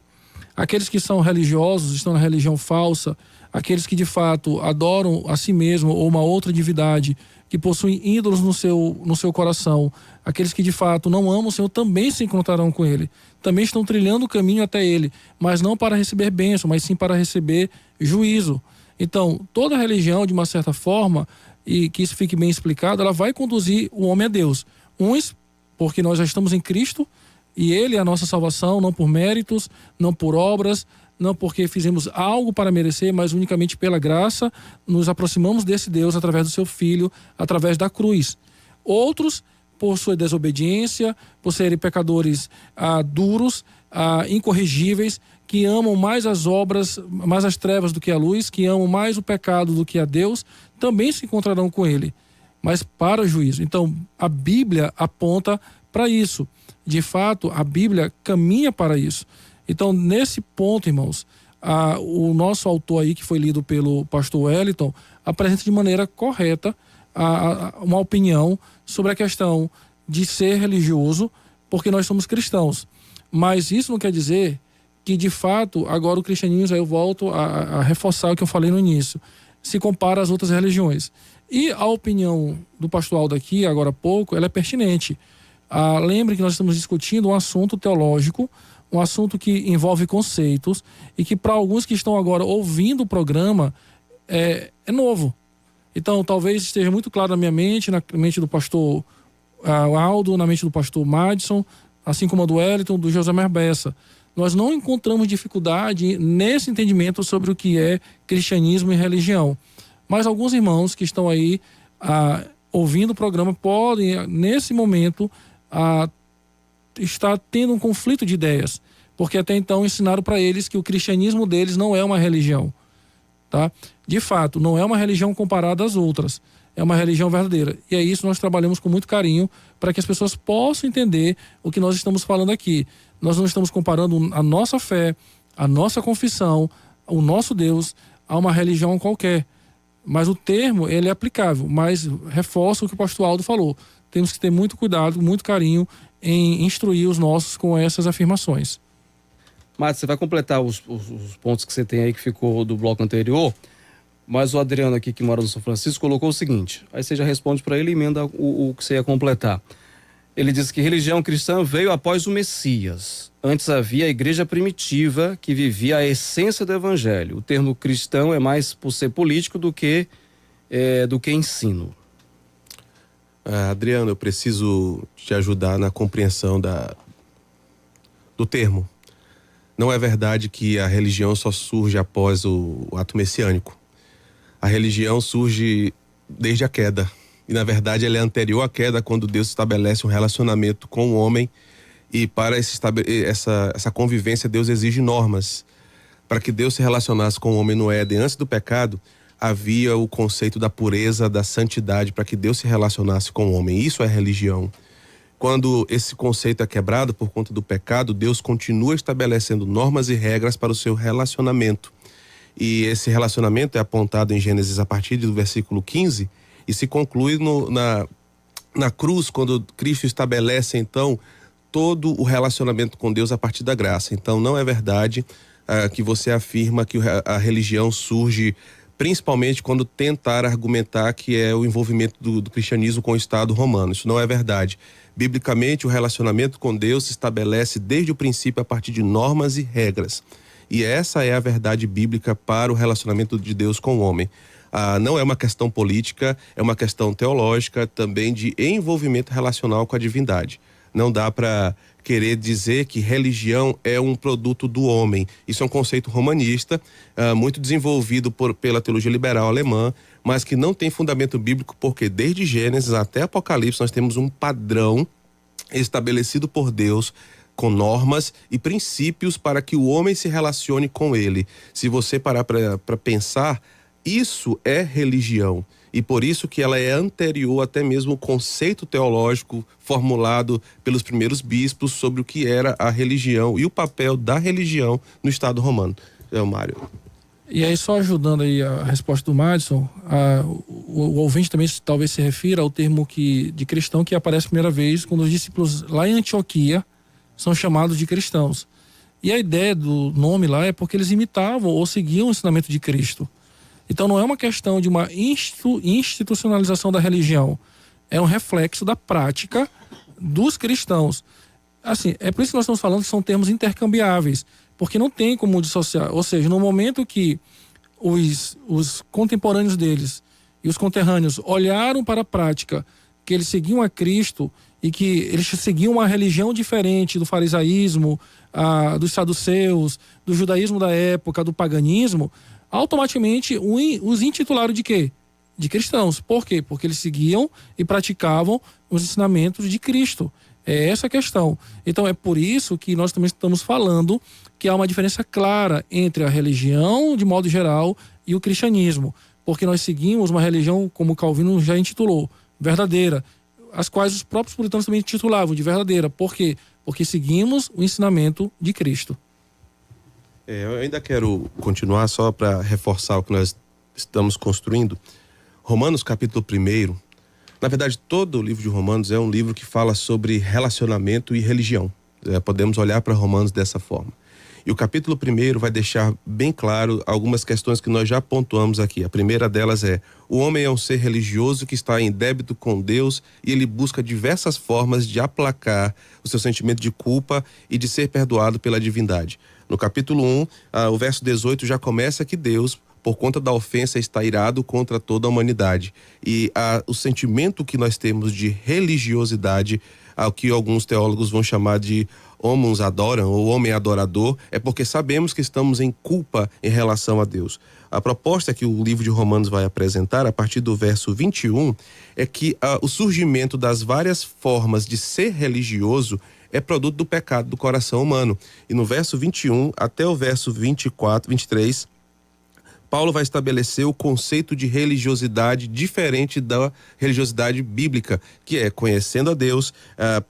Aqueles que são religiosos, estão na religião falsa, aqueles que de fato adoram a si mesmo ou uma outra divindade, que possuem ídolos no seu coração, aqueles que de fato não amam o Senhor também se encontrarão com Ele, também estão trilhando o caminho até Ele, mas não para receber bênção, mas sim para receber juízo. Então, toda religião, de uma certa forma, e que isso fique bem explicado, ela vai conduzir o homem a Deus. Uns, porque nós já estamos em Cristo, e Ele é a nossa salvação, não por méritos, não por obras, não porque fizemos algo para merecer, mas unicamente pela graça, nos aproximamos desse Deus através do seu Filho, através da cruz. Outros, por sua desobediência, por serem pecadores duros, incorrigíveis, que amam mais as obras, mais as trevas do que a luz, que amam mais o pecado do que a Deus, também se encontrarão com ele, mas para o juízo. Então, a Bíblia aponta para isso. De fato, a Bíblia caminha para isso. Então, nesse ponto, irmãos, o nosso autor aí, que foi lido pelo pastor Wellington, apresenta de maneira correta uma opinião sobre a questão de ser religioso, porque nós somos cristãos. Mas isso não quer dizer que, de fato, agora o cristianismo, aí eu volto a reforçar o que eu falei no início, se compara às outras religiões. E a opinião do pastor Aldo aqui, agora há pouco, ela é pertinente. Lembre que nós estamos discutindo um assunto teológico, um assunto que envolve conceitos e que para alguns que estão agora ouvindo o programa é novo. Então talvez esteja muito claro na minha mente, na mente do pastor Aldo, na mente do pastor Madison, assim como a do Wellington, do Josemar Bessa. Nós não encontramos dificuldade nesse entendimento sobre o que é cristianismo e religião. Mas alguns irmãos que estão aí ouvindo o programa podem, nesse momento, estar tendo um conflito de ideias, porque até então ensinaram para eles que o cristianismo deles não é uma religião, tá? De fato, não é uma religião comparada às outras, é uma religião verdadeira. E é isso que nós trabalhamos com muito carinho para que as pessoas possam entender o que nós estamos falando aqui. Nós não estamos comparando a nossa fé, a nossa confissão, o nosso Deus a uma religião qualquer. Mas o termo, ele é aplicável, mas reforça o que o pastor Aldo falou. Temos que ter muito cuidado, muito carinho em instruir os nossos com essas afirmações.
Márcio, você vai completar os pontos que você tem aí que ficou do bloco anterior, mas o Adriano aqui, que mora no São Francisco, colocou o seguinte, aí você já responde para ele e emenda o que você ia completar. Ele diz que religião cristã veio após o Messias. Antes havia a igreja primitiva que vivia a essência do evangelho. O termo cristão é mais por ser político do que ensino.
Adriano, eu preciso te ajudar na compreensão do termo. Não é verdade que a religião só surge após o ato messiânico. A religião surge desde a queda. E, na verdade, ela é anterior à queda, quando Deus estabelece um relacionamento com o homem. E para essa convivência, Deus exige normas. Para que Deus se relacionasse com o homem no Éden antes do pecado, havia o conceito da pureza, da santidade, para que Deus se relacionasse com o homem. Isso é religião. Quando esse conceito é quebrado por conta do pecado, Deus continua estabelecendo normas e regras para o seu relacionamento. E esse relacionamento é apontado em Gênesis a partir do versículo 15 e se conclui na cruz, quando Cristo estabelece, então, todo o relacionamento com Deus a partir da graça. Então, não é verdade que você afirma que a religião surge principalmente quando tentar argumentar que é o envolvimento do cristianismo com o Estado romano. Isso não é verdade. Biblicamente, o relacionamento com Deus se estabelece desde o princípio a partir de normas e regras. E essa é a verdade bíblica para o relacionamento de Deus com o homem. Não é uma questão política, é uma questão teológica, também de envolvimento relacional com a divindade. Não dá para querer dizer que religião é um produto do homem. Isso é um conceito romanista, muito desenvolvido pela teologia liberal alemã, mas que não tem fundamento bíblico, porque desde Gênesis até Apocalipse nós temos um padrão estabelecido por Deus com normas e princípios para que o homem se relacione com ele. Se você parar para pensar, isso é religião. E por isso que ela é anterior até mesmo ao conceito teológico formulado pelos primeiros bispos sobre o que era a religião e o papel da religião no Estado romano. Mário.
E aí, só ajudando aí a resposta do Madison, o ouvinte também talvez se refira ao termo de cristão que aparece a primeira vez quando os discípulos lá em Antioquia são chamados de cristãos. E a ideia do nome lá é porque eles imitavam ou seguiam o ensinamento de Cristo. Então não é uma questão de uma institucionalização da religião, é um reflexo da prática dos cristãos. Assim, é por isso que nós estamos falando que são termos intercambiáveis, porque não tem como dissociar. Ou seja, no momento que os contemporâneos deles e os conterrâneos olharam para a prática, que eles seguiam a Cristo e que eles seguiam uma religião diferente do farisaísmo, dos saduceus, do judaísmo da época, do paganismo, automaticamente os intitularam de quê? De cristãos. Por quê? Porque eles seguiam e praticavam os ensinamentos de Cristo. É essa a questão. Então é por isso que nós também estamos falando que há uma diferença clara entre a religião, de modo geral, e o cristianismo. Porque nós seguimos uma religião, como Calvino já intitulou, verdadeira, as quais os próprios puritanos também titulavam de verdadeira. Por quê? Porque seguimos o ensinamento de Cristo.
Eu ainda quero continuar só para reforçar o que nós estamos construindo. Romanos capítulo 1, na verdade todo o livro de Romanos é um livro que fala sobre relacionamento e religião. Podemos olhar para Romanos dessa forma. E o capítulo 1 vai deixar bem claro algumas questões que nós já pontuamos aqui. A primeira delas é: o homem é um ser religioso que está em débito com Deus e ele busca diversas formas de aplacar o seu sentimento de culpa e de ser perdoado pela divindade. No capítulo 1, o verso 18 já começa que Deus, por conta da ofensa, está irado contra toda a humanidade. E o sentimento que nós temos de religiosidade, ao que alguns teólogos vão chamar de homens adoram, ou homem adorador, é porque sabemos que estamos em culpa em relação a Deus. A proposta que o livro de Romanos vai apresentar, a partir do verso 21, é que o surgimento das várias formas de ser religioso é produto do pecado do coração humano. E no verso 21 até o verso 23, Paulo vai estabelecer o conceito de religiosidade diferente da religiosidade bíblica, que é conhecendo a Deus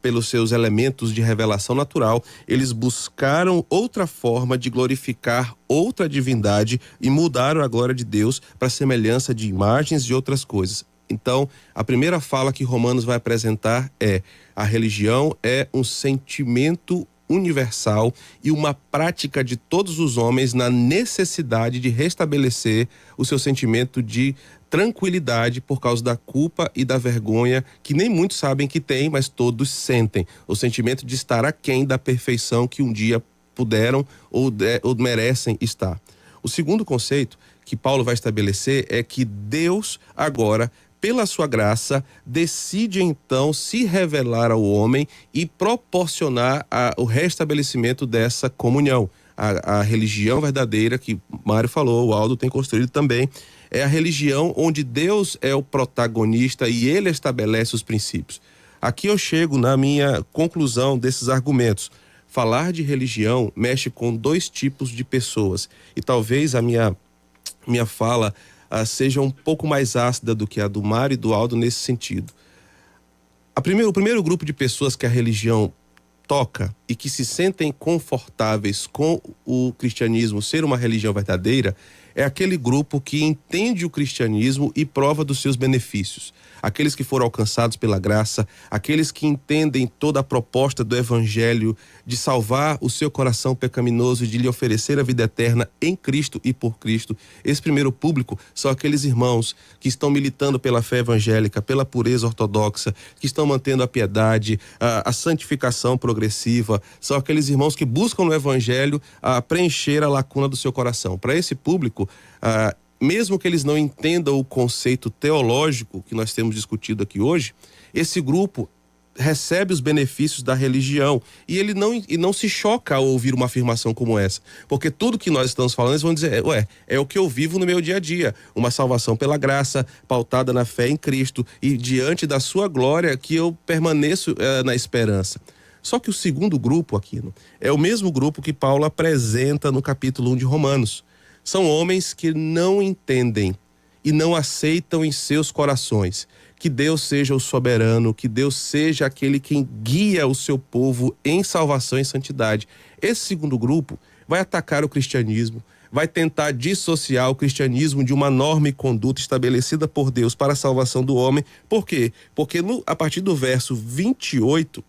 pelos seus elementos de revelação natural. Eles buscaram outra forma de glorificar outra divindade e mudaram a glória de Deus para a semelhança de imagens e outras coisas. Então, a primeira fala que Romanos vai apresentar é: a religião é um sentimento universal e uma prática de todos os homens na necessidade de restabelecer o seu sentimento de tranquilidade por causa da culpa e da vergonha que nem muitos sabem que tem, mas todos sentem. O sentimento de estar aquém da perfeição que um dia puderam ou merecem estar. O segundo conceito que Paulo vai estabelecer é que Deus agora, pela sua graça, decide então se revelar ao homem e proporcionar o restabelecimento dessa comunhão. A religião verdadeira que Mário falou, o Aldo tem construído também, é a religião onde Deus é o protagonista e ele estabelece os princípios. Aqui eu chego na minha conclusão desses argumentos. Falar de religião mexe com dois tipos de pessoas e talvez a minha fala seja um pouco mais ácida do que a do Mário e do Aldo nesse sentido. O primeiro grupo de pessoas que a religião toca e que se sentem confortáveis com o cristianismo ser uma religião verdadeira é aquele grupo que entende o cristianismo e prova dos seus benefícios. Aqueles que foram alcançados pela graça, aqueles que entendem toda a proposta do evangelho de salvar o seu coração pecaminoso e de lhe oferecer a vida eterna em Cristo e por Cristo. Esse primeiro público são aqueles irmãos que estão militando pela fé evangélica, pela pureza ortodoxa, que estão mantendo a piedade, a santificação progressiva. São aqueles irmãos que buscam no evangelho preencher a lacuna do seu coração. Para esse público, mesmo que eles não entendam o conceito teológico que nós temos discutido aqui hoje, esse grupo recebe os benefícios da religião e ele não se choca ao ouvir uma afirmação como essa, porque tudo que nós estamos falando, eles vão dizer, é o que eu vivo no meu dia a dia, uma salvação pela graça, pautada na fé em Cristo e diante da sua glória que eu permaneço na esperança. Só que o segundo grupo, Aquino, é o mesmo grupo que Paulo apresenta no capítulo 1 de Romanos. São homens que não entendem e não aceitam em seus corações que Deus seja o soberano, que Deus seja aquele quem guia o seu povo em salvação e santidade. Esse segundo grupo vai atacar o cristianismo, vai tentar dissociar o cristianismo de uma norma e conduta estabelecida por Deus para a salvação do homem. Por quê? Porque a partir do verso 28,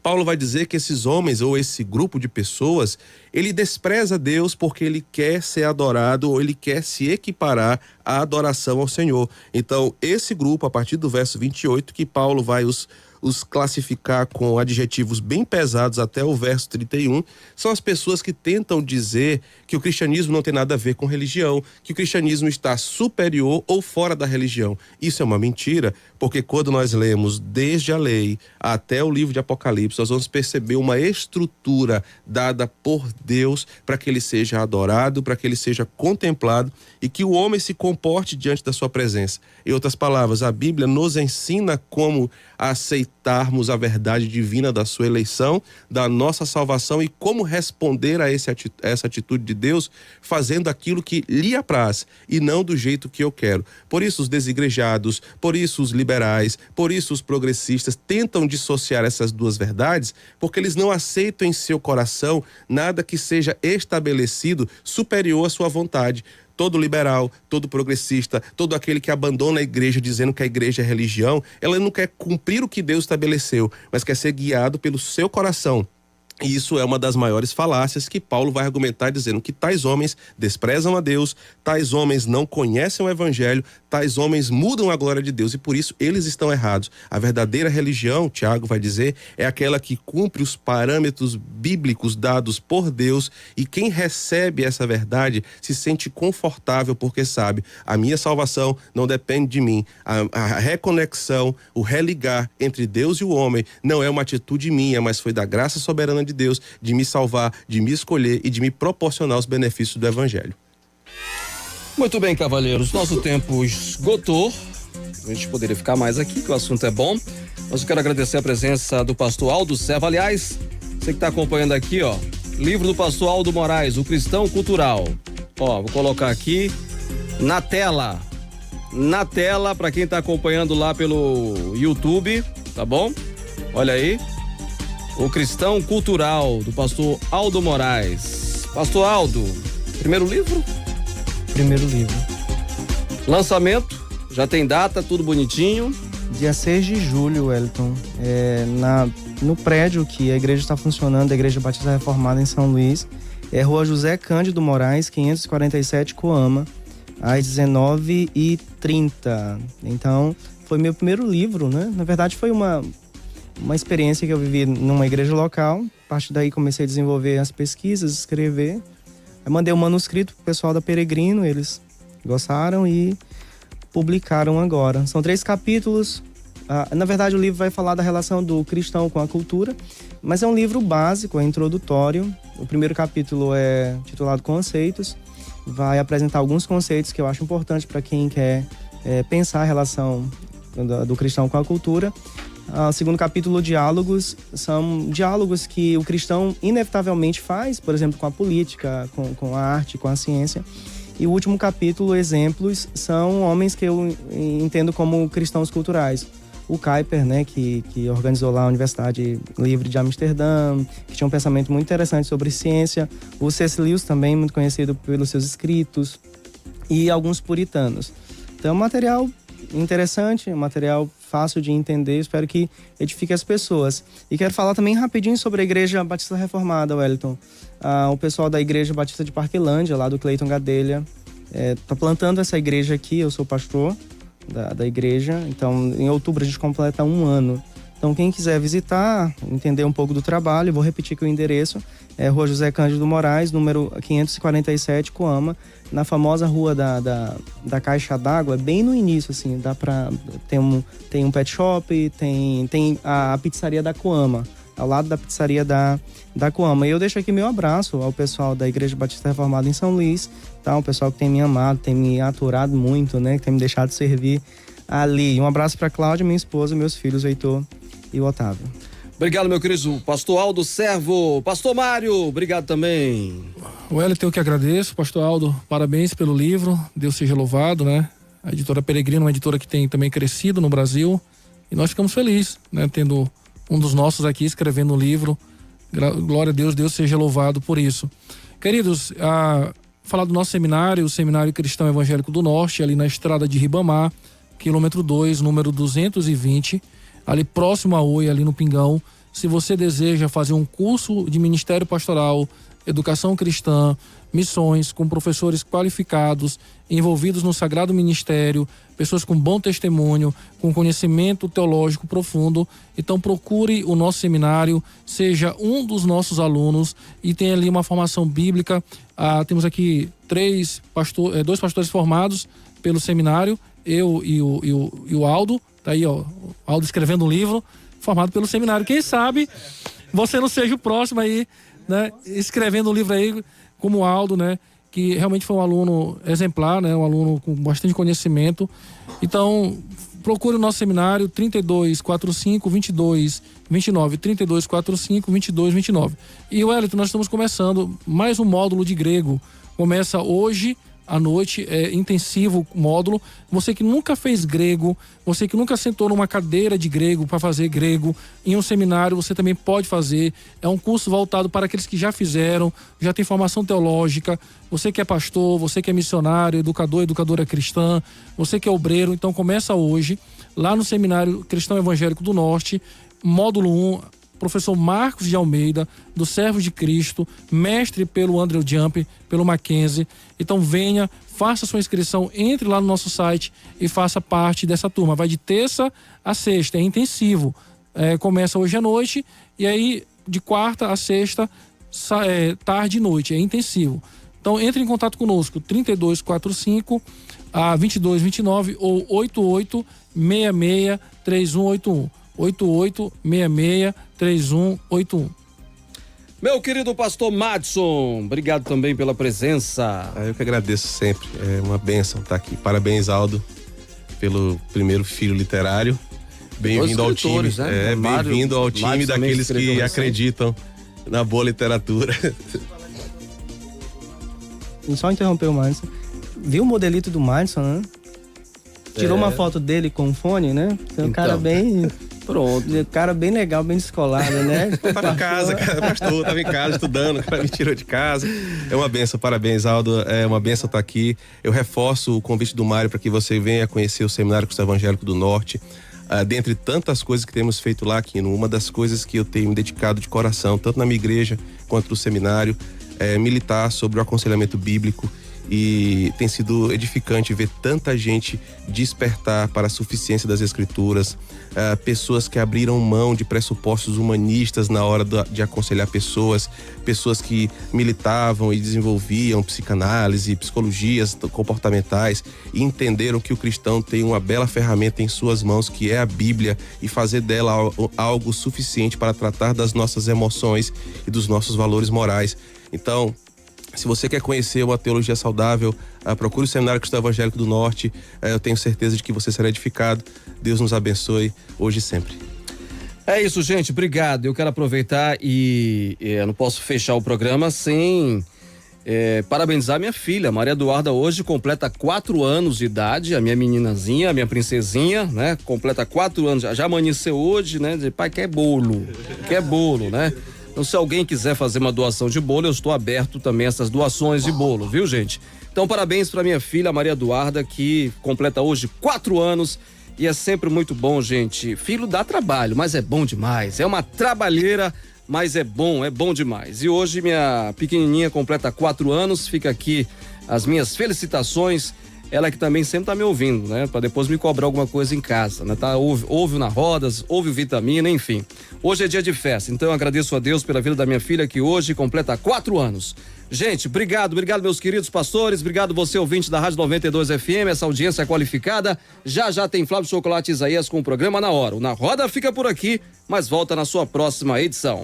Paulo vai dizer que esses homens, ou esse grupo de pessoas, ele despreza Deus porque ele quer ser adorado ou ele quer se equiparar à adoração ao Senhor. Então, esse grupo, a partir do verso 28, que Paulo vai os classificar com adjetivos bem pesados até o verso 31, são as pessoas que tentam dizer que o cristianismo não tem nada a ver com religião, que o cristianismo está superior ou fora da religião. Isso é uma mentira, Porque quando nós lemos desde a lei até o livro de Apocalipse, nós vamos perceber uma estrutura dada por Deus para que ele seja adorado, para que ele seja contemplado e que o homem se comporte diante da sua presença. Em outras palavras, a Bíblia nos ensina como aceitarmos a verdade divina da sua eleição, da nossa salvação e como responder a essa atitude de Deus, fazendo aquilo que lhe apraz e não do jeito que eu quero. Por isso os desigrejados, por isso os liberais, por isso os progressistas tentam dissociar essas duas verdades, porque eles não aceitam em seu coração nada que seja estabelecido superior à sua vontade. Todo liberal, todo progressista, todo aquele que abandona a igreja dizendo que a igreja é religião, ela não quer cumprir o que Deus estabeleceu, mas quer ser guiado pelo seu coração. E isso é uma das maiores falácias que Paulo vai argumentar, dizendo que tais homens desprezam a Deus, tais homens não conhecem o evangelho, tais homens mudam a glória de Deus e por isso eles estão errados. A verdadeira religião, Tiago vai dizer, é aquela que cumpre os parâmetros bíblicos dados por Deus, e quem recebe essa verdade se sente confortável porque sabe, a minha salvação não depende de mim. A reconexão, o religar entre Deus e o homem não é uma atitude minha, mas foi da graça soberana de Deus, de me salvar, de me escolher e de me proporcionar os benefícios do evangelho.
Muito bem, cavalheiros, nosso tempo esgotou. A gente poderia ficar mais aqui, que o assunto é bom. Mas eu quero agradecer a presença do pastor Aldo Servo. Aliás, você que está acompanhando aqui, ó, livro do pastor Aldo Moraes, O Cristão Cultural. Ó, vou colocar aqui na tela para quem está acompanhando lá pelo YouTube, tá bom? Olha aí. O Cristão Cultural, do pastor Aldo Moraes. Pastor Aldo, primeiro livro?
Primeiro livro.
Lançamento, já tem data, tudo bonitinho.
Dia 6 de julho, Wellington, no prédio que a igreja está funcionando, a Igreja Batista Reformada em São Luís, é Rua José Cândido Moraes, 547, Coama, às 19h30. Então, foi meu primeiro livro, né? Na verdade, foi uma experiência que eu vivi numa igreja local. A partir daí comecei a desenvolver as pesquisas, escrever. Aí mandei um manuscrito pro pessoal da Peregrino, eles gostaram e publicaram agora. São 3 capítulos. Na verdade, o livro vai falar da relação do cristão com a cultura, mas é um livro básico, é introdutório. O primeiro capítulo é titulado Conceitos. Vai apresentar alguns conceitos que eu acho importantes para quem quer pensar a relação do cristão com a cultura. O segundo capítulo, diálogos, são diálogos que o cristão inevitavelmente faz, por exemplo, com a política, com a arte, com a ciência. E o último capítulo, exemplos, são homens que eu entendo como cristãos culturais. O Kuyper, né, que organizou lá a Universidade Livre de Amsterdã, que tinha um pensamento muito interessante sobre ciência. O C.S. Lewis também, muito conhecido pelos seus escritos. E alguns puritanos. Então, material interessante, material fácil de entender, espero que edifique as pessoas. E quero falar também rapidinho sobre a Igreja Batista Reformada, Wellington. O pessoal da Igreja Batista de Parquelândia, lá do Cleiton Gadelha, tá plantando essa igreja aqui, eu sou pastor da igreja, então em outubro a gente completa 1 ano. Então quem quiser visitar, entender um pouco do trabalho, eu vou repetir que o endereço é Rua José Cândido Moraes, número 547, Coama, na famosa rua da Caixa d'Água, bem no início, assim, tem um pet shop, tem a pizzaria da Coama, ao lado da pizzaria da Coama. E eu deixo aqui meu abraço ao pessoal da Igreja Batista Reformada em São Luís, tá? O pessoal que tem me amado, tem me aturado muito, né? Que tem me deixado servir ali. Um abraço para Cláudia, minha esposa, meus filhos, o Heitor e o Otávio.
Obrigado, meu querido pastor Aldo Servo. Pastor Mário, obrigado também.
Wellington, eu que agradeço. Pastor Aldo, parabéns pelo livro. Deus seja louvado, né? A editora Peregrino, uma editora que tem também crescido no Brasil. E nós ficamos felizes, né? Tendo um dos nossos aqui escrevendo um livro. Glória a Deus, Deus seja louvado por isso. Queridos, falar do nosso seminário, o Seminário Cristão Evangélico do Norte, ali na estrada de Ribamar, quilômetro 2, número 220, ali próximo a Oi, ali no Pingão. Se você deseja fazer um curso de ministério pastoral, educação cristã, missões, com professores qualificados, envolvidos no sagrado ministério, pessoas com bom testemunho, com conhecimento teológico profundo, então procure o nosso seminário, seja um dos nossos alunos e tenha ali uma formação bíblica. Temos aqui 2 pastores formados pelo seminário, eu e o Aldo, Tá aí, ó, Aldo escrevendo um livro formado pelo seminário. Quem sabe você não seja o próximo aí, né? Escrevendo um livro aí como o Aldo, né? Que realmente foi um aluno exemplar, né? Um aluno com bastante conhecimento. Então, procure o nosso seminário 3245-2229, 3245-2229. E, Wellington, nós estamos começando mais um módulo de grego. Começa hoje à noite, é intensivo módulo. Você que nunca fez grego, você que nunca sentou numa cadeira de grego para fazer grego, em um seminário você também pode fazer. É um curso voltado para aqueles que já fizeram, já tem formação teológica. Você que é pastor, você que é missionário, educador, educadora cristã, você que é obreiro, então começa hoje, lá no Seminário Cristão Evangélico do Norte, módulo 1, professor Marcos de Almeida, do Servo de Cristo, mestre pelo Andrew Jump, pelo Mackenzie. Então venha, faça sua inscrição, entre lá no nosso site e faça parte dessa turma. Vai de terça a sexta, é intensivo. Começa hoje à noite e aí de quarta a sexta, tarde e noite, é intensivo. Então entre em contato conosco, 3245 a 2229 ou 88663181. 88663181.
Meu querido pastor Madson, obrigado também pela presença.
Eu que agradeço sempre, é uma bênção estar aqui. Parabéns, Aldo, pelo primeiro filho literário. Bem-vindo ao time, né? Bem-vindo ao time daqueles que acreditam na boa literatura.
Só interromper o Madison. Viu o modelito do Madison, né? Tirou uma foto dele com o fone, né? Tem um cara bem...
Pronto.
Cara bem legal, bem descolado, né?
Tava em casa, cara, pastor, tava em casa estudando, o cara me tirou de casa. É uma benção, parabéns, Aldo, é uma benção estar aqui. Eu reforço o convite do Mário para que você venha conhecer o Seminário Cristão Evangélico do Norte. Dentre tantas coisas que temos feito lá, Quino, uma das coisas que eu tenho me dedicado de coração, tanto na minha igreja quanto no seminário, é militar sobre o aconselhamento bíblico. E tem sido edificante ver tanta gente despertar para a suficiência das escrituras, pessoas que abriram mão de pressupostos humanistas na hora de aconselhar pessoas que militavam e desenvolviam psicanálise, psicologias comportamentais e entenderam que o cristão tem uma bela ferramenta em suas mãos, que é a Bíblia, e fazer dela algo suficiente para tratar das nossas emoções e dos nossos valores morais. Então, se você quer conhecer uma teologia saudável, procure o Seminário Cristão Evangélico do Norte. Eu tenho certeza de que você será edificado. Deus nos abençoe hoje e sempre.
É isso, gente. Obrigado. Eu quero aproveitar e eu não posso fechar o programa sem parabenizar minha filha. Maria Eduarda hoje completa 4 anos de idade. A minha meninazinha, a minha princesinha, né? Completa 4 anos. Já amanheceu hoje, né? De pai, quer bolo, né? Então, se alguém quiser fazer uma doação de bolo, eu estou aberto também a essas doações de bolo, viu, gente? Então, parabéns para minha filha, Maria Eduarda, que completa hoje 4 anos e é sempre muito bom, gente. Filho dá trabalho, mas é bom demais. É uma trabalheira, mas é bom demais. E hoje minha pequenininha completa 4 anos, fica aqui as minhas felicitações. Ela que também sempre tá me ouvindo, né? Pra depois me cobrar alguma coisa em casa, né? Tá, ouve na Rodas, ouve Vitamina, enfim. Hoje é dia de festa, então eu agradeço a Deus pela vida da minha filha, que hoje completa 4 anos. Gente, obrigado meus queridos pastores, obrigado você ouvinte da Rádio 92 FM, essa audiência qualificada. Já tem Flávio Chocolate Isaías com o programa Na Hora. O Na Roda fica por aqui, mas volta na sua próxima edição.